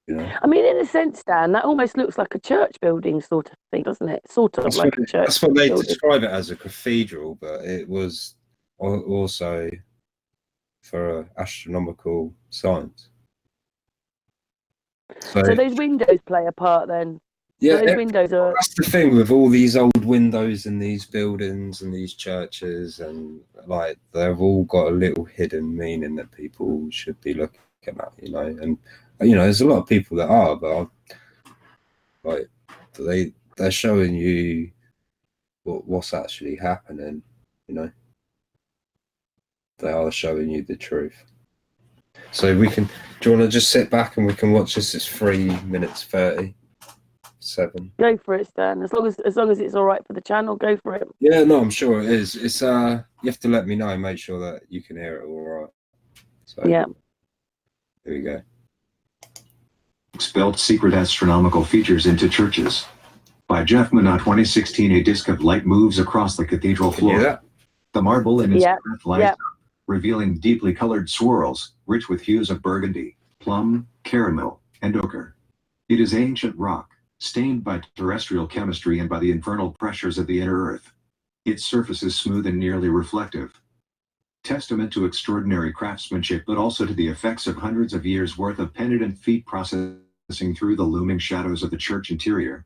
You know? I mean, in a sense, Dan, that almost looks like a church building sort of thing, doesn't it? Sort of like a church. That's what they building. describe it as, a cathedral, but it was also for astronomical science. So those windows play a part then. Yeah, so those windows are. That's the thing with all these old windows in these buildings and these churches, and like they've all got a little hidden meaning that people should be looking at, you know. And you know, there's a lot of people that are, but they're showing you what's actually happening, you know. They are showing you the truth. So do you want to just sit back and we can watch this? It's 3 minutes 37. Go for it, Stan. As long as it's all right for the channel, go for it. Yeah, no, I'm sure it is. It's you have to let me know, make sure that you can hear it all right. So yeah. Here we go. Expelled secret astronomical features into churches. By Jeff Minot, 2016. A disc of light moves across the cathedral floor. The marble in its path lights up, revealing deeply colored swirls, rich with hues of burgundy, plum, caramel, and ochre. It is ancient rock, stained by terrestrial chemistry and by the infernal pressures of the inner earth. Its surface is smooth and nearly reflective. Testament to extraordinary craftsmanship, but also to the effects of hundreds of years' worth of penitent feet processing through the looming shadows of the church interior.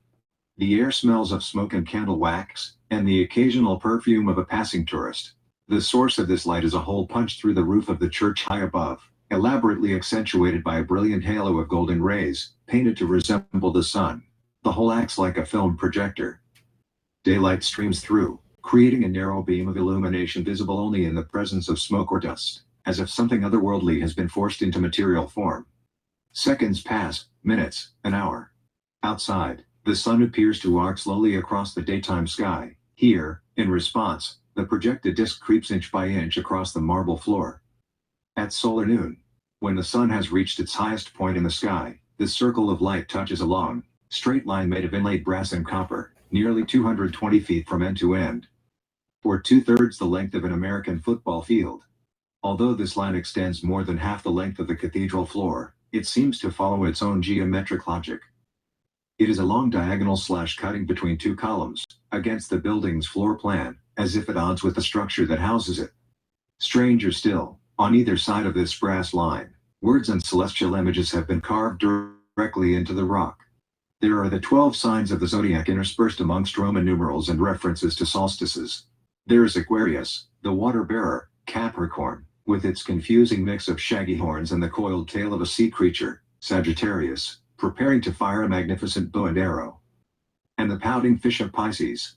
The air smells of smoke and candle wax, and the occasional perfume of a passing tourist. The source of this light is a hole punched through the roof of the church high above, elaborately accentuated by a brilliant halo of golden rays, painted to resemble the sun. The hole acts like a film projector. Daylight streams through, creating a narrow beam of illumination visible only in the presence of smoke or dust. as if something otherworldly has been forced into material form. Seconds pass, minutes, an hour. Outside, the sun appears to arc slowly across the daytime sky. Here, in response, the projected disk creeps inch by inch across the marble floor. At solar noon, when the sun has reached its highest point in the sky, this circle of light touches a long, straight line made of inlaid brass and copper, nearly 220 feet from end to end, or 2/3 the length of an American football field. Although this line extends more than half the length of the cathedral floor, it seems to follow its own geometric logic. It is a long diagonal slash cutting between two columns, against the building's floor plan, as if at odds with the structure that houses it. Stranger still, on either side of this brass line, words and celestial images have been carved directly into the rock. There are the 12 signs of the zodiac interspersed amongst Roman numerals and references to solstices. There is Aquarius, the water bearer, Capricorn, with its confusing mix of shaggy horns and the coiled tail of a sea creature, Sagittarius, preparing to fire a magnificent bow and arrow, and the pouting fish of Pisces.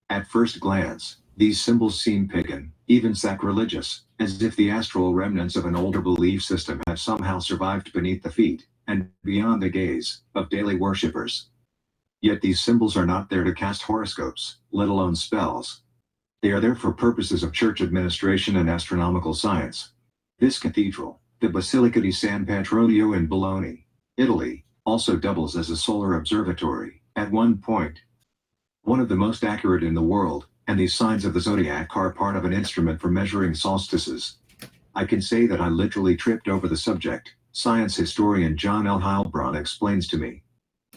At first glance, these symbols seem pagan, even sacrilegious, as if the astral remnants of an older belief system have somehow survived beneath the feet, and beyond the gaze, of daily worshippers. Yet these symbols are not there to cast horoscopes, let alone spells. They are there for purposes of church administration and astronomical science. This cathedral, the Basilica di San Petronio in Bologna, Italy, also doubles as a solar observatory, at one point. One of the most accurate in the world, and these signs of the zodiac are part of an instrument for measuring solstices. I can say that I literally tripped over the subject, science historian John L. Heilbronn explains to me.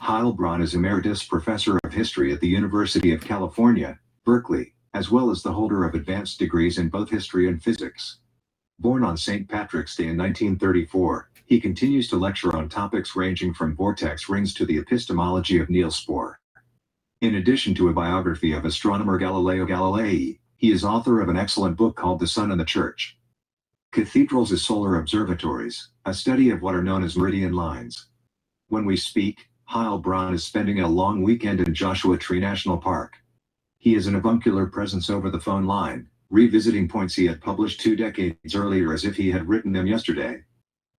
Heilbronn is Emeritus Professor of History at the University of California, Berkeley, as well as the holder of advanced degrees in both history and physics. Born on St. Patrick's Day in 1934, he continues to lecture on topics ranging from vortex rings to the epistemology of Niels Bohr. In addition to a biography of astronomer Galileo Galilei, he is author of an excellent book called The Sun and the Church. Cathedrals as Solar Observatories, a study of what are known as meridian lines. When we speak, Heilbronn is spending a long weekend in Joshua Tree National Park. He is an avuncular presence over the phone line, revisiting points he had published 2 decades earlier as if he had written them yesterday.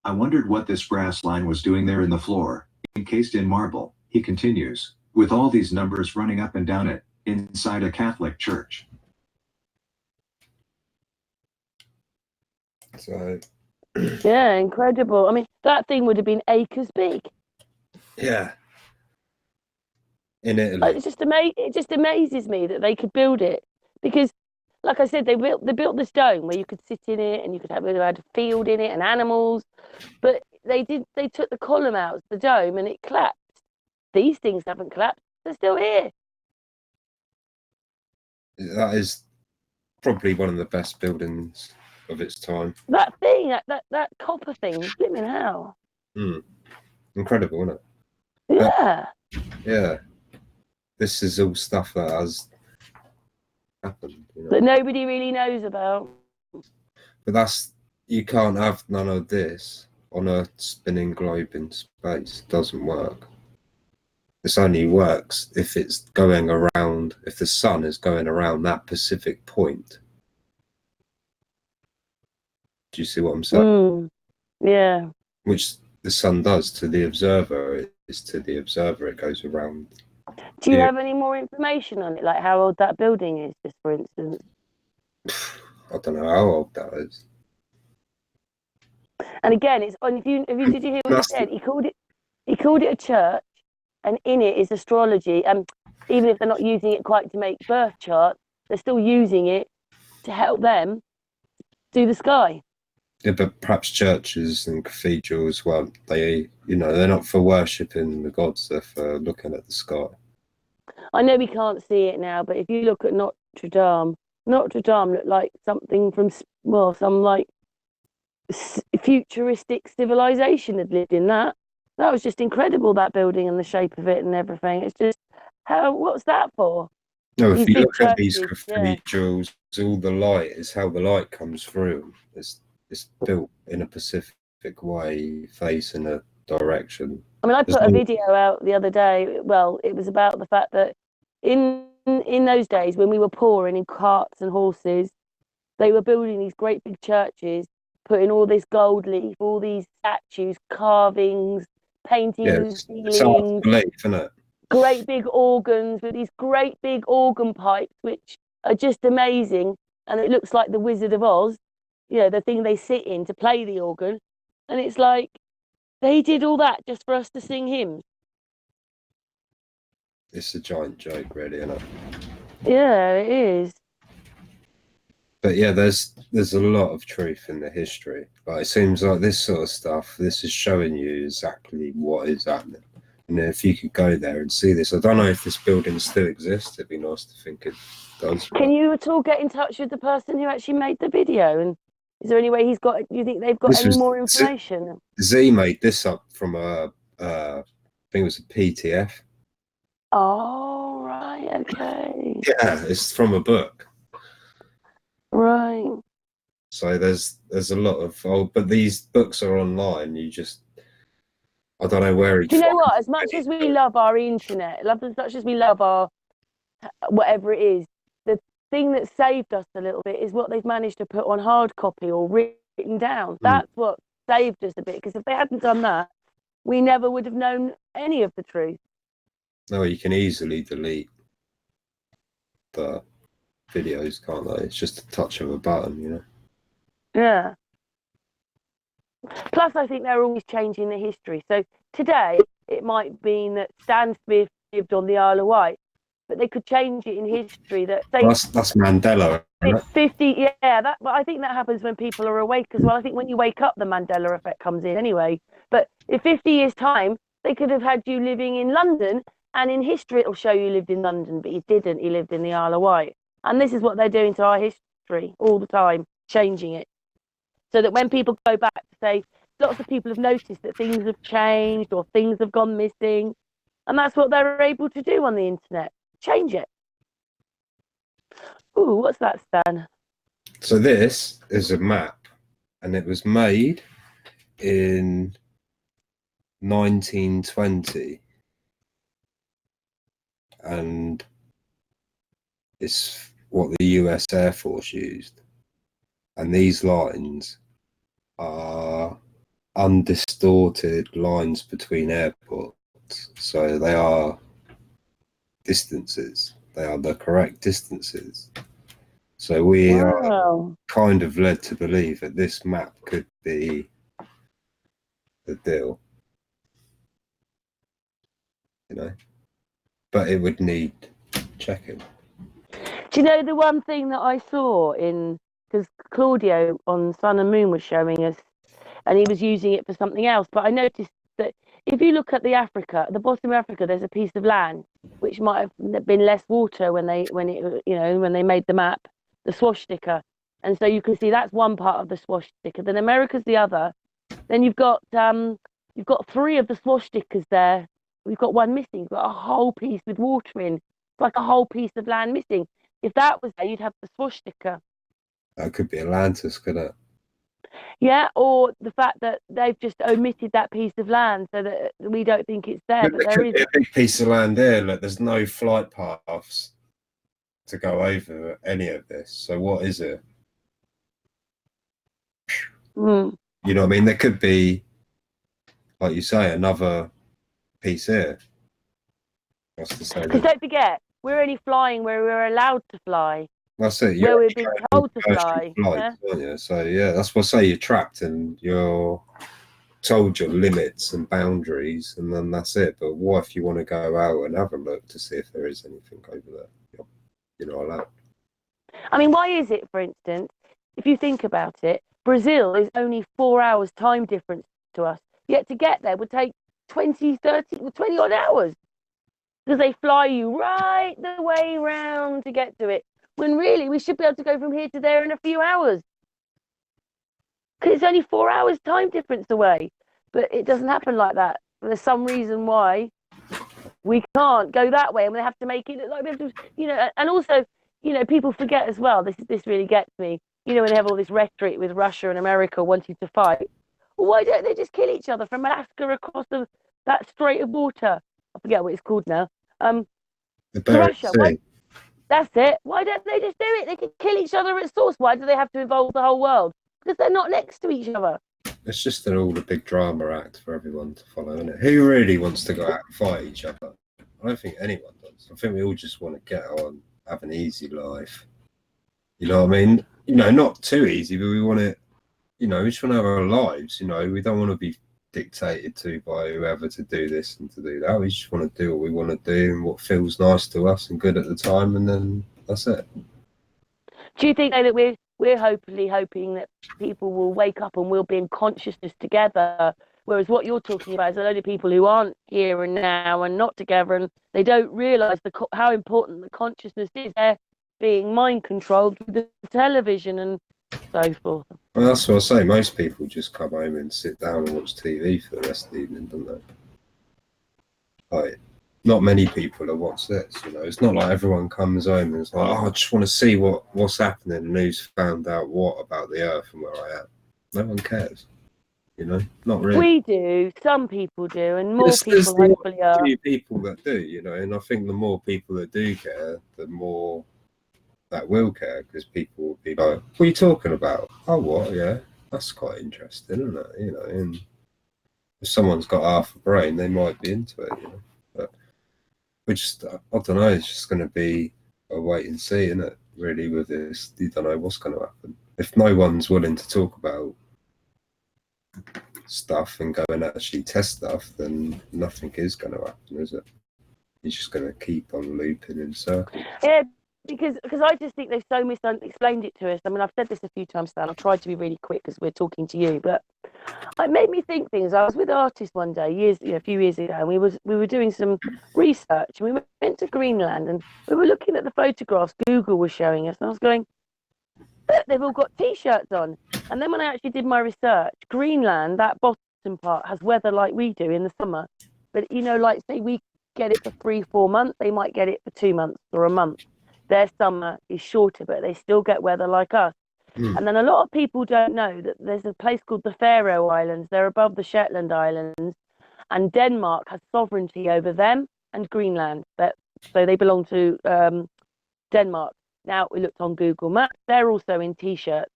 I wondered what this brass line was doing there in the floor, encased in marble, he continues, with all these numbers running up and down it, inside a Catholic church. So, yeah, incredible. I mean, that thing would have been acres big. Yeah. In Italy. It just amazes me that they could build it, because, like I said, they built this dome where you could sit in it and you could have a field in it and animals, but they took the column out of the dome and it collapsed. These things haven't collapsed; they're still here. That is probably one of the best buildings of its time. That thing, that copper thing, blimmin' hell. Incredible, isn't it? Yeah. Yeah. This is all stuff that has happened. You know? That nobody really knows about. But you can't have none of this on a spinning globe in space. It doesn't work. This only works if it's going around, if the sun is going around that specific point. Do you see what I'm saying? Yeah. Which the sun does to the observer. It's to the observer. It goes around. Do you have any more information on it, like how old that building is, just for instance? I don't know how old that is. And again, it's on. Did you hear what he said? He called it a church, and in it is astrology. Even if they're not using it quite to make birth charts, they're still using it to help them do the sky. Yeah, but perhaps churches and cathedrals, well, they're not for worshipping the gods, they're for looking at the sky. I know we can't see it now, but if you look at Notre Dame looked like something from, some like futuristic civilization had lived in that. That was just incredible, that building and the shape of it and everything. It's just, what's that for? No, if you look at these cathedrals, all the light is how the light comes through. It's built in a specific way, facing a direction. I mean, I put a video out the other day. Well, it was about the fact that in those days when we were poor and in carts and horses, they were building these great big churches putting all this gold leaf, all these statues, carvings, paintings, it's hard to ceilings, believe, isn't it? great big organs with these great big organ pipes, which are just amazing. And it looks like the Wizard of Oz, you know, the thing they sit in to play the organ. And it's like, they did all that just for us to sing hymns. It's a giant joke, really, isn't it? Yeah, it is. But yeah, there's a lot of truth in the history. Like, it seems like this sort of stuff, this is showing you exactly what is happening. And if you could go there and see this, I don't know if this building still exists. It'd be nice to think it does. Can you at all get in touch with the person who actually made the video? And is there any way he's got? Do you think they've got any more information? Z made this up from I think it was a PTF. Oh, right, okay. Yeah, it's from a book. Right. So there's a lot of but these books are online. You just, I don't know where. Do you know what? As much as we love our internet, as much as we love our whatever it is, the thing that saved us a little bit is what they've managed to put on hard copy or written down. That's what saved us a bit, because if they hadn't done that, we never would have known any of the truth. No, you can easily delete the videos, can't they? It's just a touch of a button, you know. Yeah. Plus, I think they're always changing the history. So today, it might mean that Stan Smith lived on the Isle of Wight, but they could change it in history. That say that's Mandela. It's 50. Yeah, but I think that happens when people are awake as well. I think when you wake up, the Mandela effect comes in anyway. But in 50 years' time, they could have had you living in London, and in history, it'll show you lived in London, but you didn't. You lived in the Isle of Wight. And this is what they're doing to our history all the time, changing it. So that when people go back to say, lots of people have noticed that things have changed or things have gone missing. And that's what they're able to do on the internet. Change it. Ooh, what's that, Stan? So this is a map, and it was made in 1920. And it's what the US Air Force used. And these lines are undistorted lines between airports. So they are distances. They are the correct distances. So we are kind of led to believe that this map could be the deal. You know? But it would need checking. Do you know the one thing that I saw because Claudio on Sun and Moon was showing us, and he was using it for something else, but I noticed that if you look at at the bottom of Africa, there's a piece of land which might have been less water when they made the map, the swastika. And so you can see that's one part of the swastika. Then America's the other. Then you've got three of the swastikas there. We've got one missing. We've got a whole piece with water in. It's like a whole piece of land missing. If that was there, you'd have the swastika. That could be Atlantis, couldn't it? Yeah, or the fact that they've just omitted that piece of land so that we don't think it's there. But there is a big piece of land there. Look, there's no flight paths to go over any of this. So what is it? You know what I mean? There could be, like you say, another piece here. Because don't forget, we're only flying where we're allowed to fly. That's it. Where we've been told to fly. Flights, aren't you? So yeah, that's what I say. You're trapped and you're told your limits and boundaries, and then that's it. But what if you want to go out and have a look to see if there is anything over there? You're not allowed. I mean, why is it, for instance, if you think about it, Brazil is only 4 hours time difference to us. Yet to get there would take 20 odd hours. Because they fly you right the way round to get to it. When really we should be able to go from here to there in a few hours. Because it's only 4 hours time difference away. But it doesn't happen like that. There's some reason why we can't go that way, and we have to make it look like we have to, and also, people forget as well, this really gets me, when they have all this rhetoric with Russia and America wanting to fight. Well, why don't they just kill each other from Alaska across that strait of water? I forget what it's called now. The Russia. That's it. Why don't they just do it? They could kill each other at source. Why do they have to involve the whole world? because they're not next to each other. It's just all a big drama act for everyone to follow, isn't it? Who really wants to go out and fight each other? I don't think anyone does. I think we all just want to get on, have an easy life. You know what I mean? You know, not too easy, but we want it, you know, we just want to have our lives, you know. We don't want to be dictated to by whoever to do this and to do that. We just want to do what we want to do and what feels nice to us and good at the time, and then that's it. Do you think though that we're hoping that people will wake up and we'll be in consciousness together, whereas what you're talking about is a load of people who aren't here and now and not together, and they don't realise how important the consciousness is. They're being mind controlled with the television and so forth. Well, that's what I say. Most people just come home and sit down and watch TV for the rest of the evening, don't they? Like, not many people have watched this, you know. It's not like everyone comes home and it's like, oh, I just want to see what's happening and who's found out what about the Earth and where I am. No one cares, you know. Not really. We do. Some people do, and more people hopefully are. Few people that do, you know. And I think the more people that do care, the more that will care, because people will be like, what are you talking about? Oh, what? Yeah, that's quite interesting, isn't it? You know, and if someone's got half a brain, they might be into it, you know. But we just, I don't know, it's just going to be a wait and see, isn't it? Really, with this, you don't know what's going to happen. If no one's willing to talk about stuff and go and actually test stuff, then nothing is going to happen, is it? You're just going to keep on looping in circles. Yeah. Because I just think they've so explained it to us. I mean, I've said this a few times now, and I've tried to be really quick because we're talking to you, but it made me think things. I was with artists one day, a few years ago, and we were doing some research, and we went to Greenland, and we were looking at the photographs Google was showing us, and I was going, they've all got T-shirts on. And then when I actually did my research, Greenland, that bottom part, has weather like we do in the summer. But, you know, like, say we get it for 3-4 months, they might get it for 2 months or a month. Their summer is shorter, but they still get weather like us. And then a lot of people don't know that there's a place called the Faroe Islands. They're above the Shetland Islands, and Denmark has sovereignty over them and Greenland. So they belong to Denmark. Now, we looked on Google Maps. They're also in T-shirts.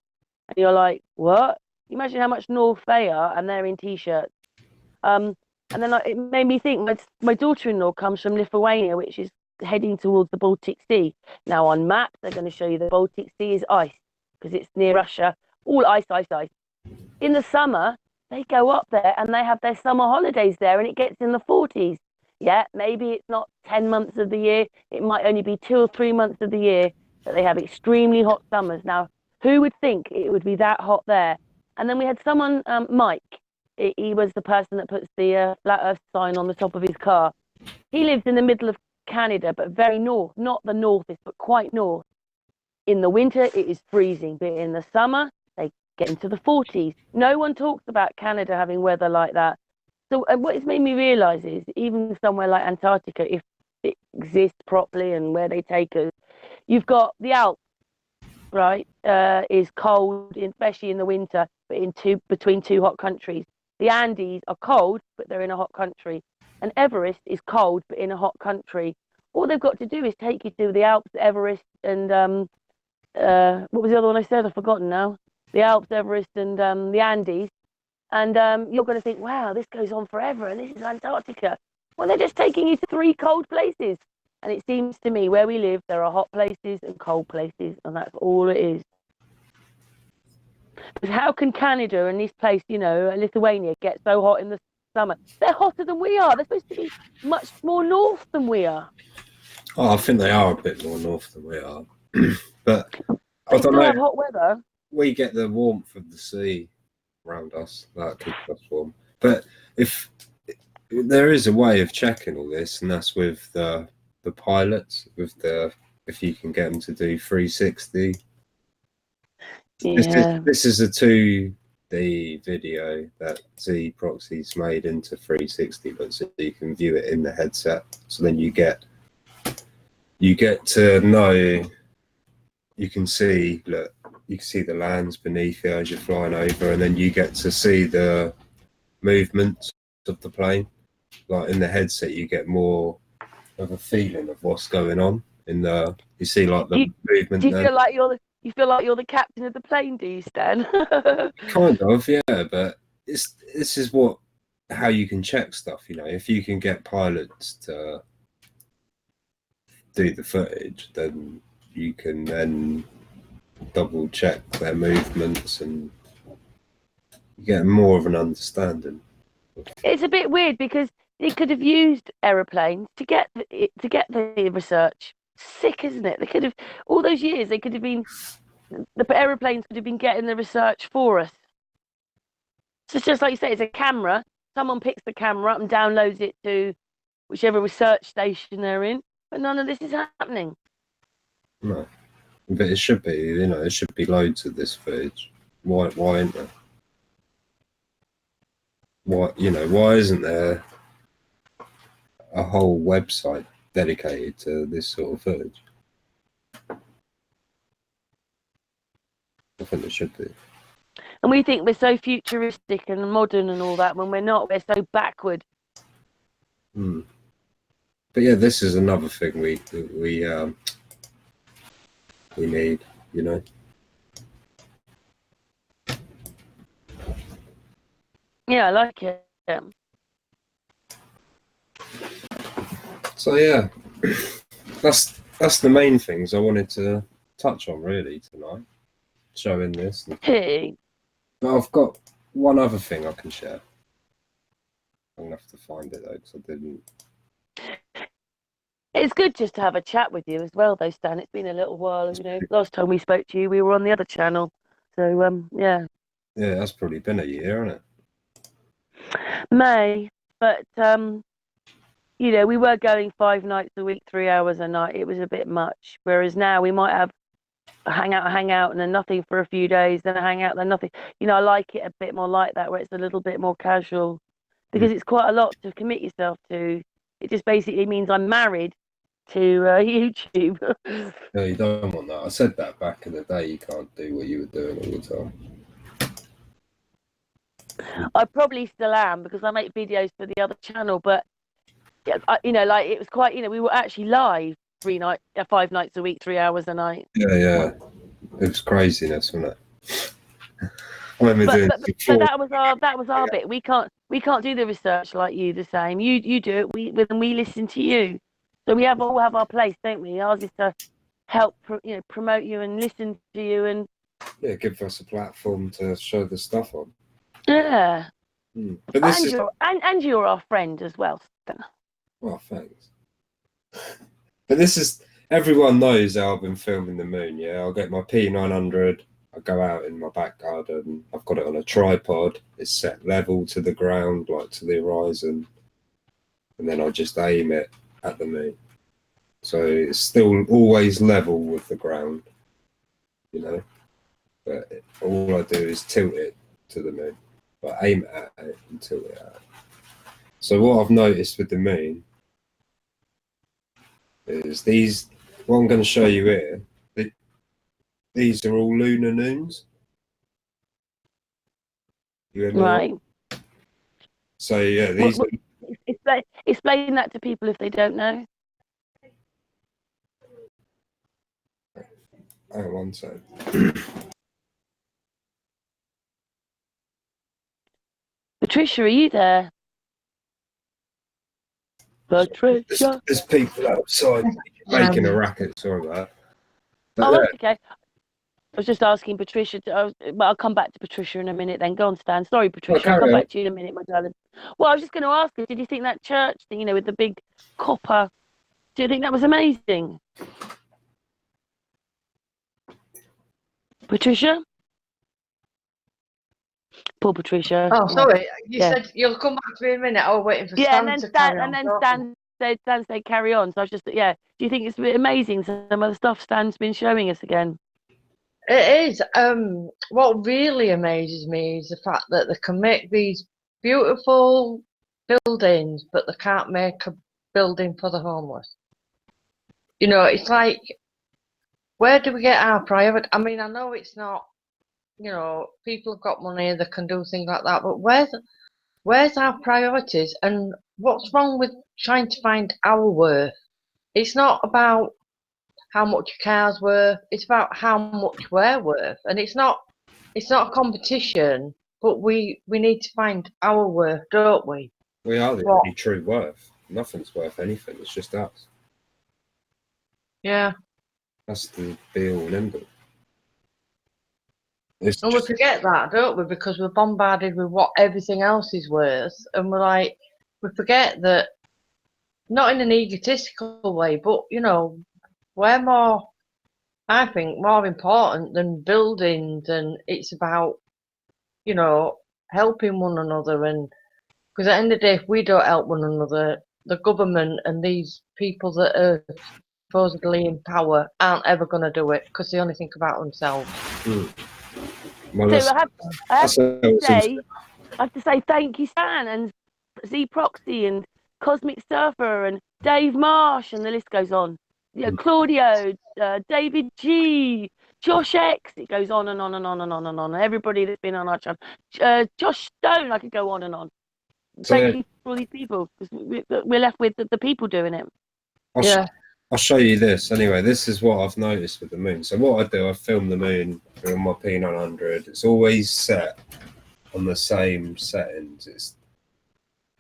And you're like, what? Imagine how much north they are, and they're in T-shirts. And then it made me think, my daughter-in-law comes from Lithuania, which is heading towards the Baltic Sea. Now on maps they're going to show you the Baltic Sea is ice because it's near Russia, all ice. In the summer they go up there and they have their summer holidays there, and it gets in the 40s. Yeah, maybe it's not 10 months of the year, it might only be 2 or 3 months of the year that they have extremely hot summers. Now who would think it would be that hot there? And then we had someone, Mike, he was the person that puts the flat earth sign on the top of his car. He lives in the middle of Canada, but very north, not the northest, but quite north. In the winter it is freezing, but in the summer they get into the 40s. No one talks about Canada having weather like that. So what it's made me realize is even somewhere like Antarctica, if it exists properly and where they take us, you've got the Alps, right, is cold, especially in the winter, but between two hot countries. The Andes are cold, but they're in a hot country. And Everest is cold, but in a hot country. All they've got to do is take you to the Alps, Everest, and what was the other one I said? I've forgotten now. The Alps, Everest, and the Andes. And you're going to think, wow, this goes on forever, and this is Antarctica. Well, they're just taking you to 3 cold places. And it seems to me, where we live, there are hot places and cold places, and that's all it is. But how can Canada and this place, you know, Lithuania, get so hot in the summer? They're hotter than we are. They're supposed to be much more north than we are. Oh, I think they are a bit more north than we are. But I don't know. Have hot weather. We get the warmth of the sea around us. That keeps us warm. But if there is a way of checking all this, and that's with the pilots, if you can get them to do 360. Yeah. This is a 2D video that Z Proxy's made into 360, but so you can view it in the headset. So then you get to know, you can see the lands beneath you as you're flying over, and then you get to see the movements of the plane. Like in the headset, you get more of a feeling of what's going on you see like the movement. Do you feel like You feel like you're the captain of the plane, do you, Stan? Kind of, yeah. But this is how you can check stuff. You know, if you can get pilots to do the footage, then you can then double check their movements and you get more of an understanding. It's a bit weird because they could have used aeroplanes to get the research. Sick, isn't it? They could have all those years. They could have been the aeroplanes could have been getting the research for us. So it's just like you say, it's a camera. Someone picks the camera up and downloads it to whichever research station they're in. But none of this is happening. No, but it should be. You know, there should be loads of this footage. Why isn't there? Why isn't there a whole website dedicated to this sort of footage? I think there should be. And we think we're so futuristic and modern and all that when we're not. We're so backward. But yeah, this is another thing we need, you know. Yeah, I like it. So yeah, that's the main things I wanted to touch on really tonight, showing this. Hey. But I've got one other thing I can share. I'm gonna have to find it though, because I didn't. It's good just to have a chat with you as well, though, Stan. It's been a little while. You know, last time we spoke to you, we were on the other channel. So yeah. Yeah, that's probably been a year, hasn't it? May, but you know, we were going 5 nights a week, 3 hours a night. It was a bit much. Whereas now we might have a hang out, and then nothing for a few days, then a hang out, then nothing. You know, I like it a bit more like that, where it's a little bit more casual, because it's quite a lot to commit yourself to. It just basically means I'm married to YouTube. No, you don't want that. I said that back in the day. You can't do what you were doing all the time. I probably still am because I make videos for the other channel, but you know, like it was quite. You know, we were actually live 5 nights a week, 3 hours a night. Yeah. It was craziness, wasn't it? I remember doing. So that was our bit. We can't do the research like you the same. You do it. We listen to you. So we all have our place, don't we? Ours is to help, promote you and listen to you and give us a platform to show the stuff on. Yeah. But this and you're our friend as well. Well, thanks. But this is, everyone knows how I've been filming the moon. Yeah, I'll get my P900. I go out in my back garden. I've got it on a tripod. It's set level to the ground, like to the horizon, and then I just aim it at the moon. So it's still always level with the ground, you know. But all I do is tilt it to the moon. But aim at it and tilt it at it. So what I've noticed with the moon is these. What I'm going to show you here. These are all lunar noons. Right. So yeah, these. Explain that to people if they don't know. Hang on one sec. Patricia, are you there? Patricia. There's people outside making a racket. Sorry about that. But that's okay. I was just asking Patricia. I'll come back to Patricia in a minute. Then go on, Stan. Sorry, Patricia. I'll come back to you in a minute, my darling. Well, I was just going to ask her. Did you think that church thing, with the big copper? Do you think that was amazing, Patricia? Poor Patricia. Oh, sorry. You said you'll come back to me in a minute. I was waiting for Stan to carry on. And then Stan said carry on. So I was just, do you think it's a bit amazing, some of the stuff Stan's been showing us again? It is. What really amazes me is the fact that they can make these beautiful buildings, but they can't make a building for the homeless. It's like, where do we get our private? I mean, I know it's not, people have got money, they can do things like that, but where's our priorities, and what's wrong with trying to find our worth? It's not about how much your car's worth. It's about how much we're worth, and it's not a competition. But we need to find our worth, don't we? We are the only true worth. Nothing's worth anything. It's just us. Yeah. That's the be all and end all. And we forget that, don't we? Because we're bombarded with what everything else is worth, and we're like, we forget that, not in an egotistical way, but you know, we're more, I think, more important than buildings, and it's about, you know, helping one another. And because at the end of the day, if we don't help one another, the government and these people that are supposedly in power aren't ever going to do it, because they only think about themselves. Well, so I have to say thank you, Stan, and Z Proxy, and Cosmic Surfer, and Dave Marsh, and the list goes on. You know, Claudio, David G, Josh X. It goes on and on and on and on and on. Everybody that's been on our channel, Josh Stone. I could go on and on. Thank you for all these people, because we're left with the people doing it. I'll show you this anyway. This is what I've noticed with the moon. So what I do, I film the moon on my P900. It's always set on the same settings.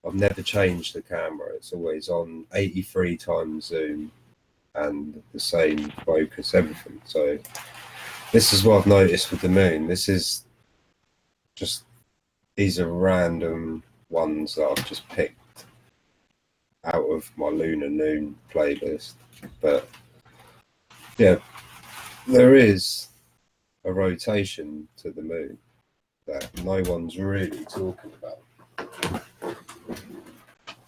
I've never changed the camera. It's always on 83 times zoom and the same focus, everything. So this is what I've noticed with the moon. This is just, these are random ones that I've just picked out of my Lunar Noon playlist. But yeah, there is a rotation to the moon that no one's really talking about.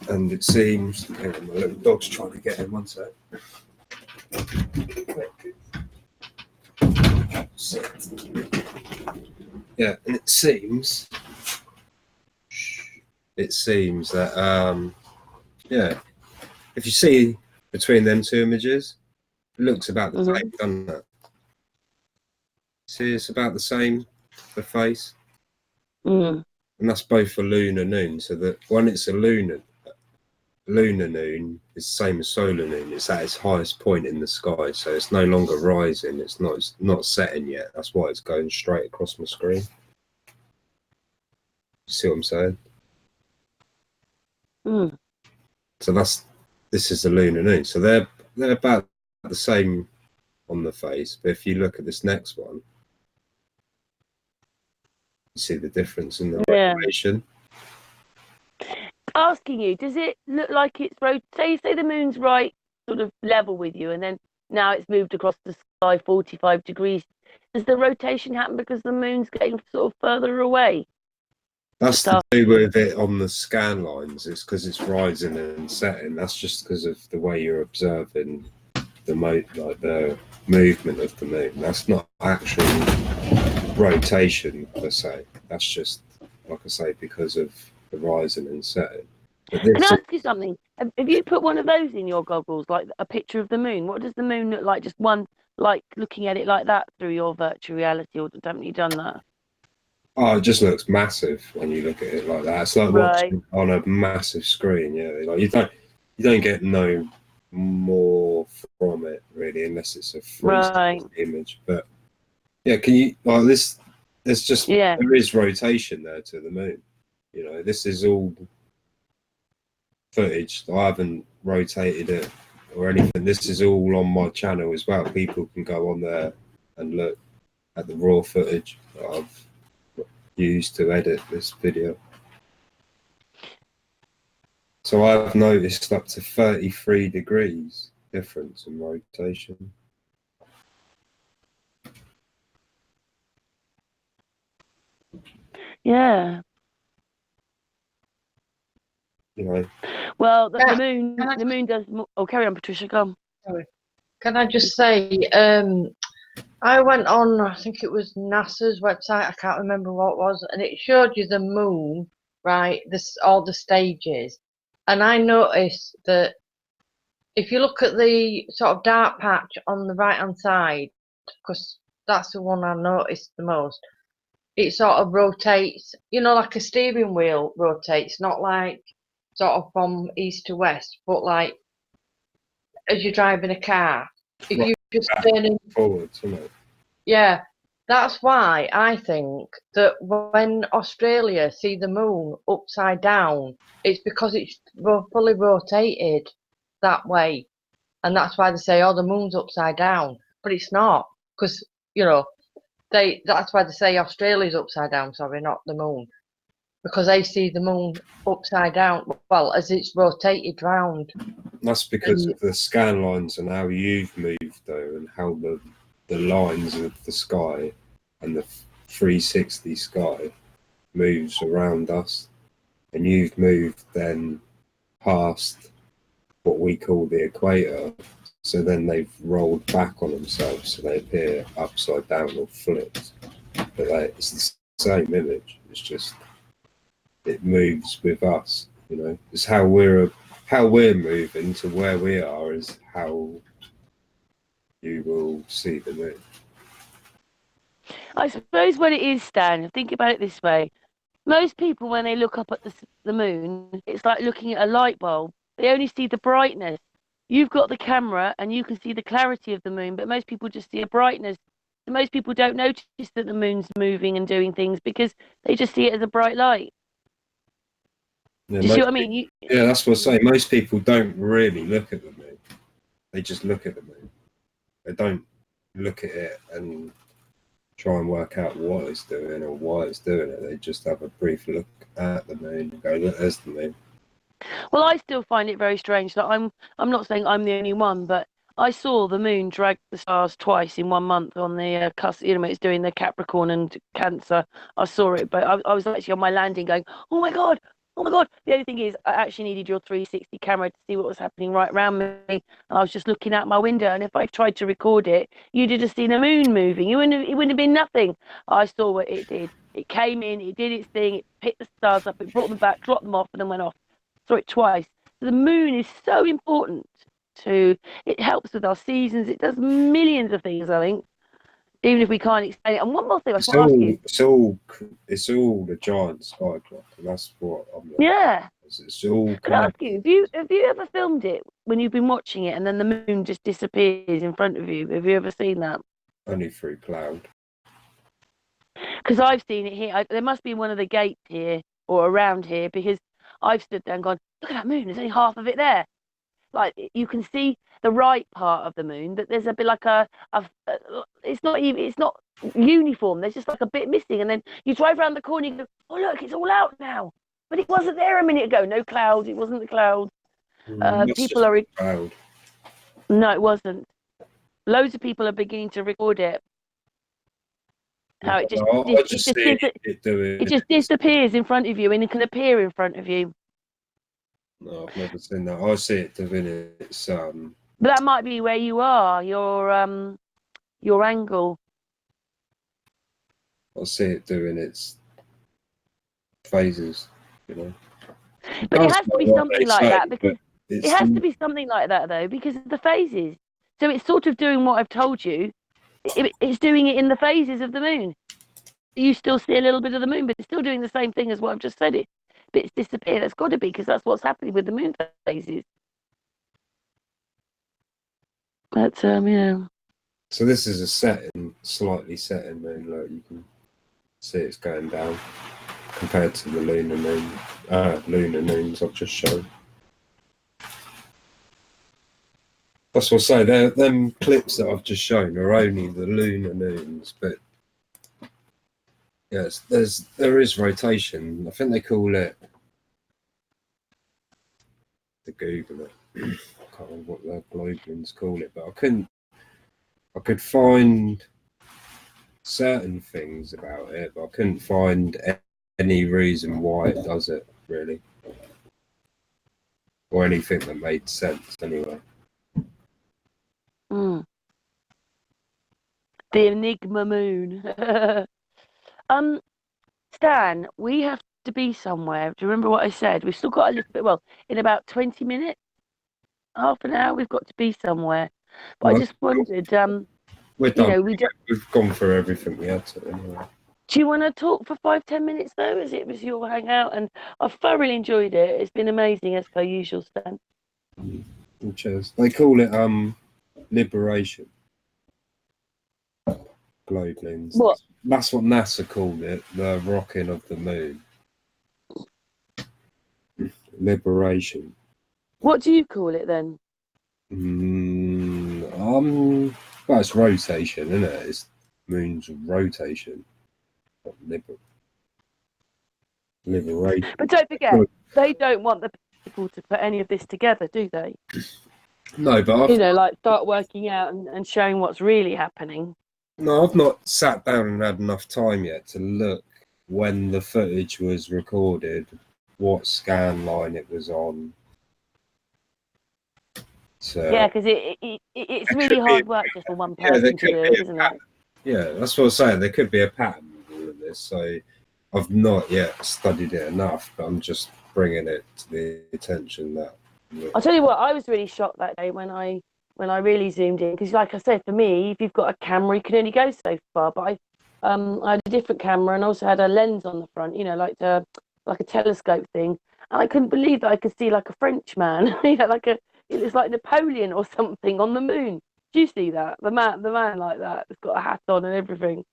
And it seems, hang on, my little dog's trying to get in, one sec. Yeah, and it seems that yeah, if you see between them two images, it looks about the same, doesn't it? See, it's about the same, the face. And that's both for lunar noon. So that when it's a lunar noon, it's the same as solar noon. It's at its highest point in the sky, so it's no longer rising. It's not setting yet. That's why it's going straight across my screen. See what I'm saying? So this is the lunar noon. So they're about the same on the face, but if you look at this next one, you see the difference in the rotation. Asking you, does it look like it's say the moon's right sort of level with you, and then now it's moved across the sky 45 degrees? Does the rotation happen because the moon's getting sort of further away? That's to do with it on the scan lines. It's because it's rising and setting. That's just because of the way you're observing the movement of the moon. That's not actual rotation per se. That's just, like I say, because of the rising and setting. Can I ask you something? Have you put one of those in your goggles, like a picture of the moon? What does the moon look like? Just one, like looking at it like that through your virtual reality, or haven't you done that? Oh, it just looks massive when you look at it like that. It's like watching on a massive screen. Yeah, like you don't get no more from it really, unless it's a free image. But yeah, can you like this? There's just there is rotation there to the moon. You know, this is all footage. I haven't rotated it or anything. This is all on my channel as well. People can go on there and look at the raw footage that I've used to edit this video. So I've noticed up to 33 degrees difference in rotation. Yeah. You know. Well, the moon does. Oh, carry on, Patricia. Come. Sorry. Can I just say, I went on, I think it was NASA's website, I can't remember what it was, and it showed you the moon, right, all the stages. And I noticed that if you look at the sort of dark patch on the right-hand side, because that's the one I noticed the most, it sort of rotates, you know, like a steering wheel rotates, not like sort of from east to west, but like as you're driving a car. If you just turning forwards, isn't it? Yeah, that's why I think that when Australia see the moon upside down, it's because it's fully rotated that way. And that's why they say, oh, the moon's upside down. But it's not, because, you know, that's why they say Australia's upside down, sorry, not the moon. Because they see the moon upside down, well, as it's rotated round. That's because of the scan lines and how you've moved, though, and how the lines of the sky and the 360 sky moves around us. And you've moved then past what we call the equator. So then they've rolled back on themselves, so they appear upside down or flipped. But it's the same image. It's just it moves with us. You know, it's how we're moving to where we are is how you will see the moon. I suppose what it is, Stan, think about it this way. Most people, when they look up at the moon, it's like looking at a light bulb. They only see the brightness. You've got the camera and you can see the clarity of the moon, but most people just see a brightness. Most people don't notice that the moon's moving and doing things because they just see it as a bright light. Yeah, do you see what I mean? Yeah, that's what I say. Most people don't really look at the moon. They just look at the moon. They don't look at it and try and work out what it's doing or why it's doing it. They just have a brief look at the moon and go, look, there's the moon. Well, I still find it very strange that I'm not saying I'm the only one, but I saw the moon drag the stars twice in 1 month on the cusp. You know, it's doing the Capricorn and Cancer. I saw it, but I was actually on my landing going, oh my god. Oh my god! The only thing is, I actually needed your 360 camera to see what was happening right around me, and I was just looking out my window. And if I tried to record it, you'd have just seen a moon moving. It wouldn't have been nothing. I saw what it did. It came in, it did its thing, it picked the stars up, it brought them back, dropped them off, and then went off. Saw it twice. So the moon is so important it helps with our seasons. It does millions of things, I think, even if we can't explain it. And one more thing I want to ask you. It's all the giant sky clock, and that's what I'm like. Yeah. It's all. Can I ask you, have you ever filmed it when you've been watching it and then the moon just disappears in front of you? Have you ever seen that? Only through cloud. Because I've seen it here. There must be one of the gates here or around here, because I've stood there and gone, look at that moon. There's only half of it there. Like, you can see the right part of the moon, but there's a bit like it's not uniform. There's just like a bit missing, and then you drive around the corner and you go, oh look, it's all out now. But it wasn't there a minute ago. No clouds. It wasn't the cloud. People are. Cloud. No, it wasn't. Loads of people are beginning to record it. How it just disappears in front of you, and it can appear in front of you. No, I've never seen that. I see it doing its. But that might be where you are. Your angle. I see it doing its phases. You know. But it has to be something like that, because it has to be something like that though, because of the phases. So it's sort of doing what I've told you. It's doing it in the phases of the moon. You still see a little bit of the moon, but it's still doing the same thing as what I've just said. But it's disappeared. That's got to be, because that's what's happening with the moon phases. But yeah. So this is a slightly setting moon. Like, you can see it's going down compared to the lunar moons I've just shown. That's what I say. Them clips that I've just shown are only the lunar moons, but yes, there is rotation. I think they call it. To Google it. I can't remember what the Globians call it, but I could find certain things about it, but I couldn't find any reason why it does it, really, or anything that made sense anyway. The Enigma moon. Stan, we have to be somewhere. Do you remember what I said? We've still got a little bit. Well, in about 20 minutes, half an hour, we've got to be somewhere. But well, I just wondered. We're done. We've gone through everything we had to anyway. Do you want to talk for 5-10 minutes though, as it was your hangout? And I've thoroughly enjoyed it. It's been amazing as per usual, Stan. Cheers. They call it liberation. Globalins. What? That's what NASA called it, the rocking of the moon. Liberation. What do you call it then? Well, it's rotation, isn't it? It's moon's rotation. Liberation. But don't forget, they don't want the people to put any of this together, do they? No, but you know, like start working out and showing what's really happening. No, I've not sat down and had enough time yet to look when the footage was recorded, what scan line it was on. So yeah, because it's really hard work just for one person to do it, isn't it? Yeah, that's what I'm saying. There could be a pattern with all of this. So I've not yet studied it enough, but I'm just bringing it to the attention that. I'll tell you what, I was really shocked that day when I really zoomed in, because like I said, for me, if you've got a camera, you can only go so far. But I had a different camera and also had a lens on the front, you know, like a telescope thing, and I couldn't believe that I could see like a French man, you know, it was like Napoleon or something on the moon. Do you see that? The man like that, has got a hat on and everything.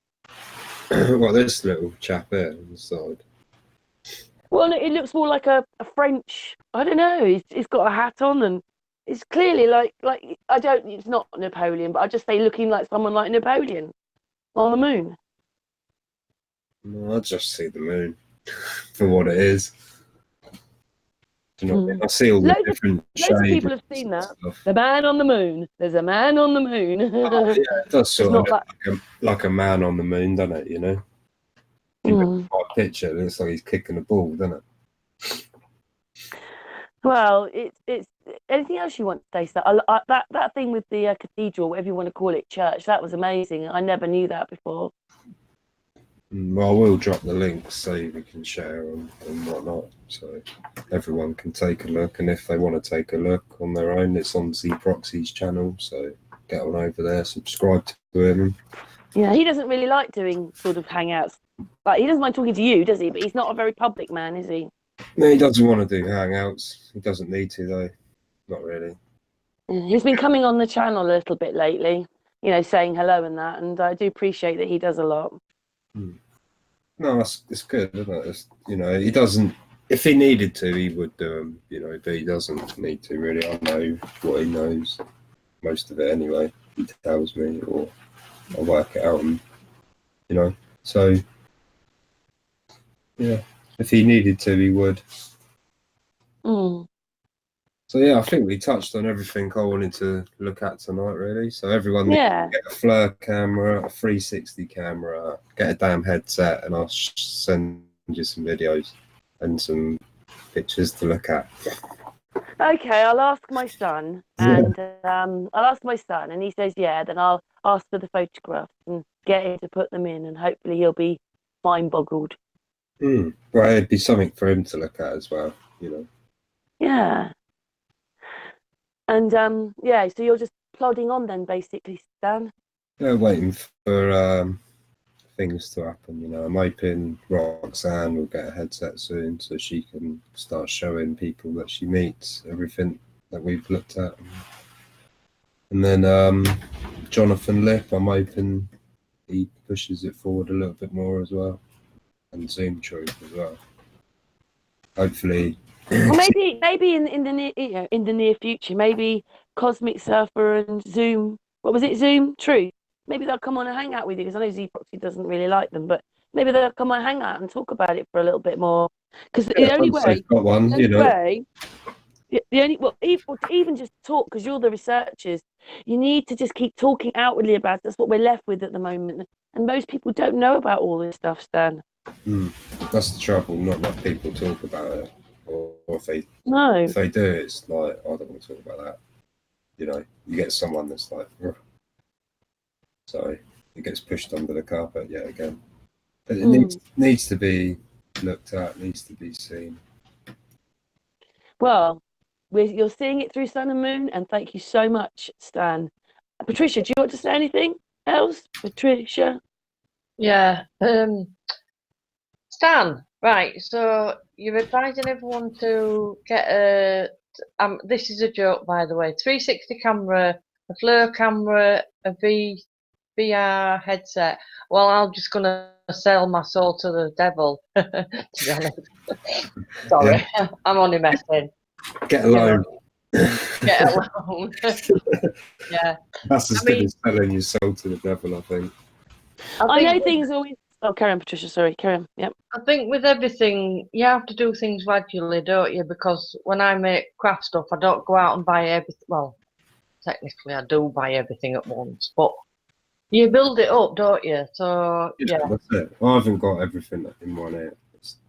Well, this little chap here on the side. Well, it looks more like a French. I don't know. He's got a hat on, and it's clearly like I don't. It's not Napoleon, but I just say looking like someone like Napoleon on the moon. No, I just see the moon for what it is. Do you know what I mean? I see all the different shades. Loads of people have seen that. The man on the moon. There's a man on the moon. Oh, yeah, it does sort of look like a man on the moon, doesn't it? You know. My picture, it looks like he's kicking a ball, doesn't it? Well, it's anything else you want to say? So that thing with the cathedral, whatever you want to call it, church, that was amazing. I never knew that before. Well, we'll drop the links so we can share and whatnot, so everyone can take a look. And if they want to take a look on their own, it's on Z Proxy's channel, so get on over there, subscribe to him. Yeah, he doesn't really like doing sort of hangouts. Like, he doesn't mind talking to you, does he? But he's not a very public man, is he? No, he doesn't want to do hangouts. He doesn't need to, though. Not really. He's been coming on the channel a little bit lately, you know, saying hello and that, and I do appreciate that he does a lot. No, it's good, isn't it? It's, you know, he doesn't. If he needed to, he would do them, you know, but he doesn't need to, really. I know what he knows, most of it anyway. He tells me, or I work it out, and, you know, so. Yeah, if he needed to, he would. So yeah, I think we touched on everything I wanted to look at tonight, really. So everyone needs to get a Flir camera, a 360 camera, get a damn headset, and I'll send you some videos and some pictures to look at. Okay, I'll ask my son, and and he says yeah. Then I'll ask for the photographs and get him to put them in, and hopefully he'll be mind-boggled. Well, it'd be something for him to look at as well, you know. Yeah. And yeah, so you're just plodding on then, basically, Stan? Yeah, waiting for things to happen, you know. I'm hoping Roxanne will get a headset soon so she can start showing people that she meets everything that we've looked at. And then Jonathan Lip, I'm hoping he pushes it forward a little bit more as well. And Zoom Truth as well. Hopefully. Well, maybe in the near future, maybe Cosmic Surfer and Zoom. What was it? Zoom Truth. Maybe they'll come on and hang out with you, because I know Z Proxy doesn't really like them, but maybe they'll come on and hang out and talk about it for a little bit more. Because the only way, even just talk, because you're the researchers, you need to just keep talking outwardly about it. That's what we're left with at the moment, and most people don't know about all this stuff, Stan. That's the trouble, not enough people talk about it, or if they do, it's like, I don't want to talk about that. You know, you get someone that's like, so it gets pushed under the carpet yet again. But it needs to be looked at, needs to be seen. Well, you're seeing it through Sun and Moon, and thank you so much, Stan. Patricia, do you want to say anything else? Patricia? Yeah. Stan, right, so you're advising everyone to get this is a joke, by the way, 360 camera, a Flir camera, a VR headset. Well, I'm just going to sell my soul to the devil, to be honest. Sorry, yeah. I'm only messing. Get alone. Get alone. Yeah. That's as good as selling your soul to the devil, I think. I know things always... Oh, carry on, Patricia. Sorry, carry on. Yep. I think with everything, you have to do things gradually, don't you? Because when I make craft stuff, I don't go out and buy everything. Well, technically, I do buy everything at once, but you build it up, don't you? So, yeah. That's it. I haven't got everything in one ear.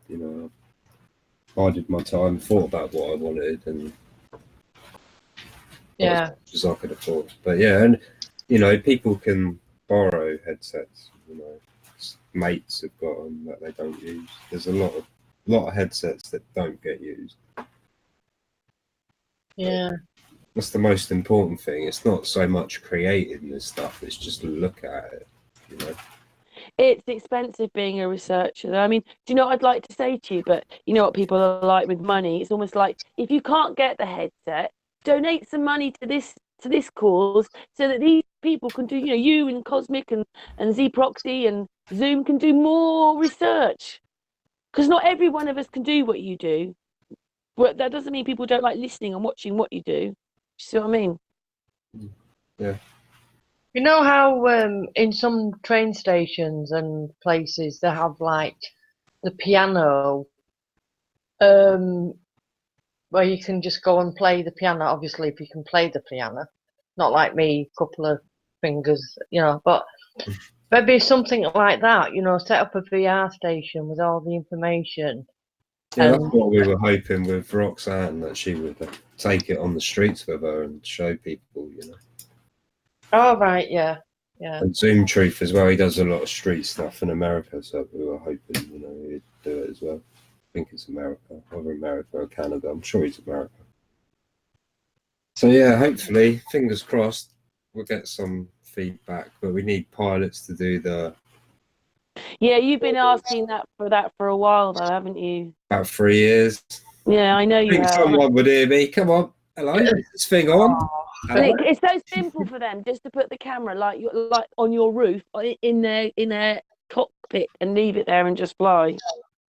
You know, I bided my time, thought about what I wanted, and yeah, as I could afford. But yeah, and you know, people can borrow headsets. You know, mates have got them that they don't use. There's a lot of headsets that don't get used. Yeah. That's the most important thing. It's not so much creating this stuff, it's just look at it, you know. It's expensive being a researcher. I mean, do you know what I'd like to say to you? But you know what people are like with money? It's almost like if you can't get the headset, donate some money to this cause so that these people can do, you know, you and Cosmic and Z Proxy and Zoom can do more research. Because not every one of us can do what you do. But that doesn't mean people don't like listening and watching what you do. You see what I mean? Yeah. You know how in some train stations and places they have like the piano where you can just go and play the piano, obviously if you can play the piano. Not like me, couple of fingers, you know, but maybe something like that, you know, set up a VR station with all the information. Yeah, that's what we were hoping with Roxanne, that she would take it on the streets with her and show people, you know. Oh, right, yeah, yeah. And Zoom Truth as well, he does a lot of street stuff in America, so we were hoping, you know, he'd do it as well. I think it's America, either America or Canada. I'm sure he's America. So yeah, hopefully, fingers crossed, we'll get some feedback, but we need pilots to do the... Yeah, you've been asking that for a while though, haven't you? About 3 years. Yeah, I know you have. Someone would hear me. Come on, hello, is this thing on? It's so simple for them just to put the camera like on your roof in their cockpit and leave it there and just fly.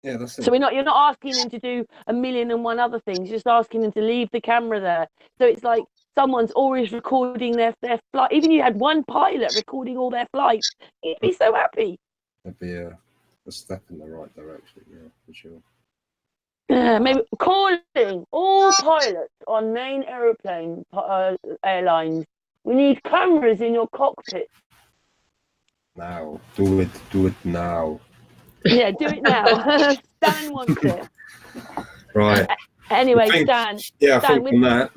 Yeah, that's it. So you're not asking them to do 1,000,001 other things. You're just asking them to leave the camera there. So it's like someone's always recording their flight. Even you had one pilot recording all their flights, you'd be so happy. That'd be a step in the right direction, yeah, for sure. Maybe calling all pilots on main airlines. We need cameras in your cockpit. Now, do it now. Yeah, do it now. Stan wants it. Right. Anyway, Stan. Yeah, I think on that.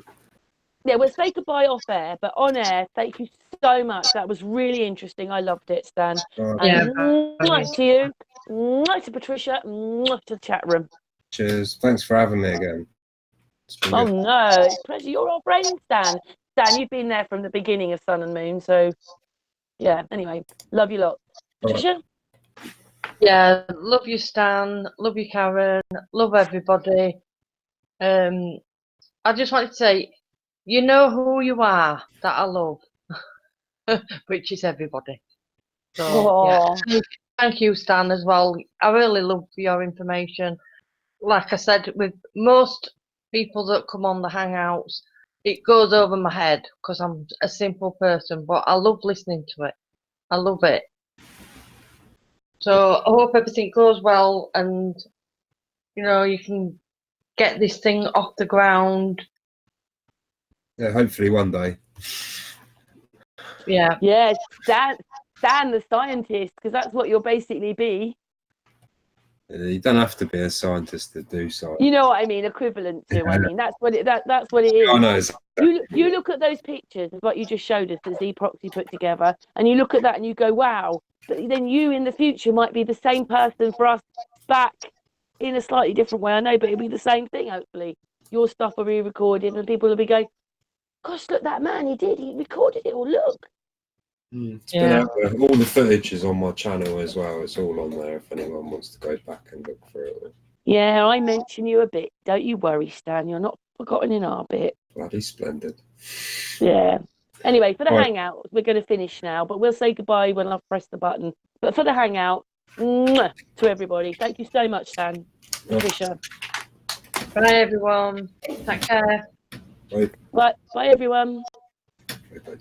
Yeah, we'll say goodbye off air, but on air, thank you so much. That was really interesting. I loved it, Stan. Yeah. To you, to Patricia, to the chat room. Cheers. Thanks for having me again. Oh no, it's a pleasure. You're our friend, Stan. Stan, you've been there from the beginning of Sun and Moon, so yeah. Anyway, love you lot. Patricia? Yeah, love you, Stan. Love you, Karen. Love everybody. I just wanted to say, you know who you are that I love, which is everybody. So yeah. Thank you, Stan, as well. I really love your information. Like I said, with most people that come on the Hangouts, it goes over my head because I'm a simple person, but I love listening to it. I love it. So I hope everything goes well and, you know, you can get this thing off the ground. Yeah, hopefully one day. Yeah. Yeah, Stan the scientist, because that's what you'll basically be. You don't have to be a scientist to do science. You know what I mean? Equivalent to. Yeah. I mean, that's what it is. I know. Exactly. You look at those pictures of what you just showed us that Z Proxy put together, and you look at that and you go, wow. But then you in the future might be the same person for us back in a slightly different way. I know, but it'll be the same thing. Hopefully, your stuff will be recorded, and people will be going, "Gosh, look, that man! He recorded it all. Look." Yeah. All the footage is on my channel as well. It's all on there if anyone wants to go back and look for it. Yeah, I mention you a bit. Don't you worry, Stan. You're not forgotten in our bit. Bloody splendid. Yeah. Anyway, for the Right. hangout, we're going to finish now, but we'll say goodbye when I've pressed the button. But for the hangout, mwah, to everybody, thank you so much, Dan. Patricia. Bye, everyone. Take care. Right. Bye, everyone. Right.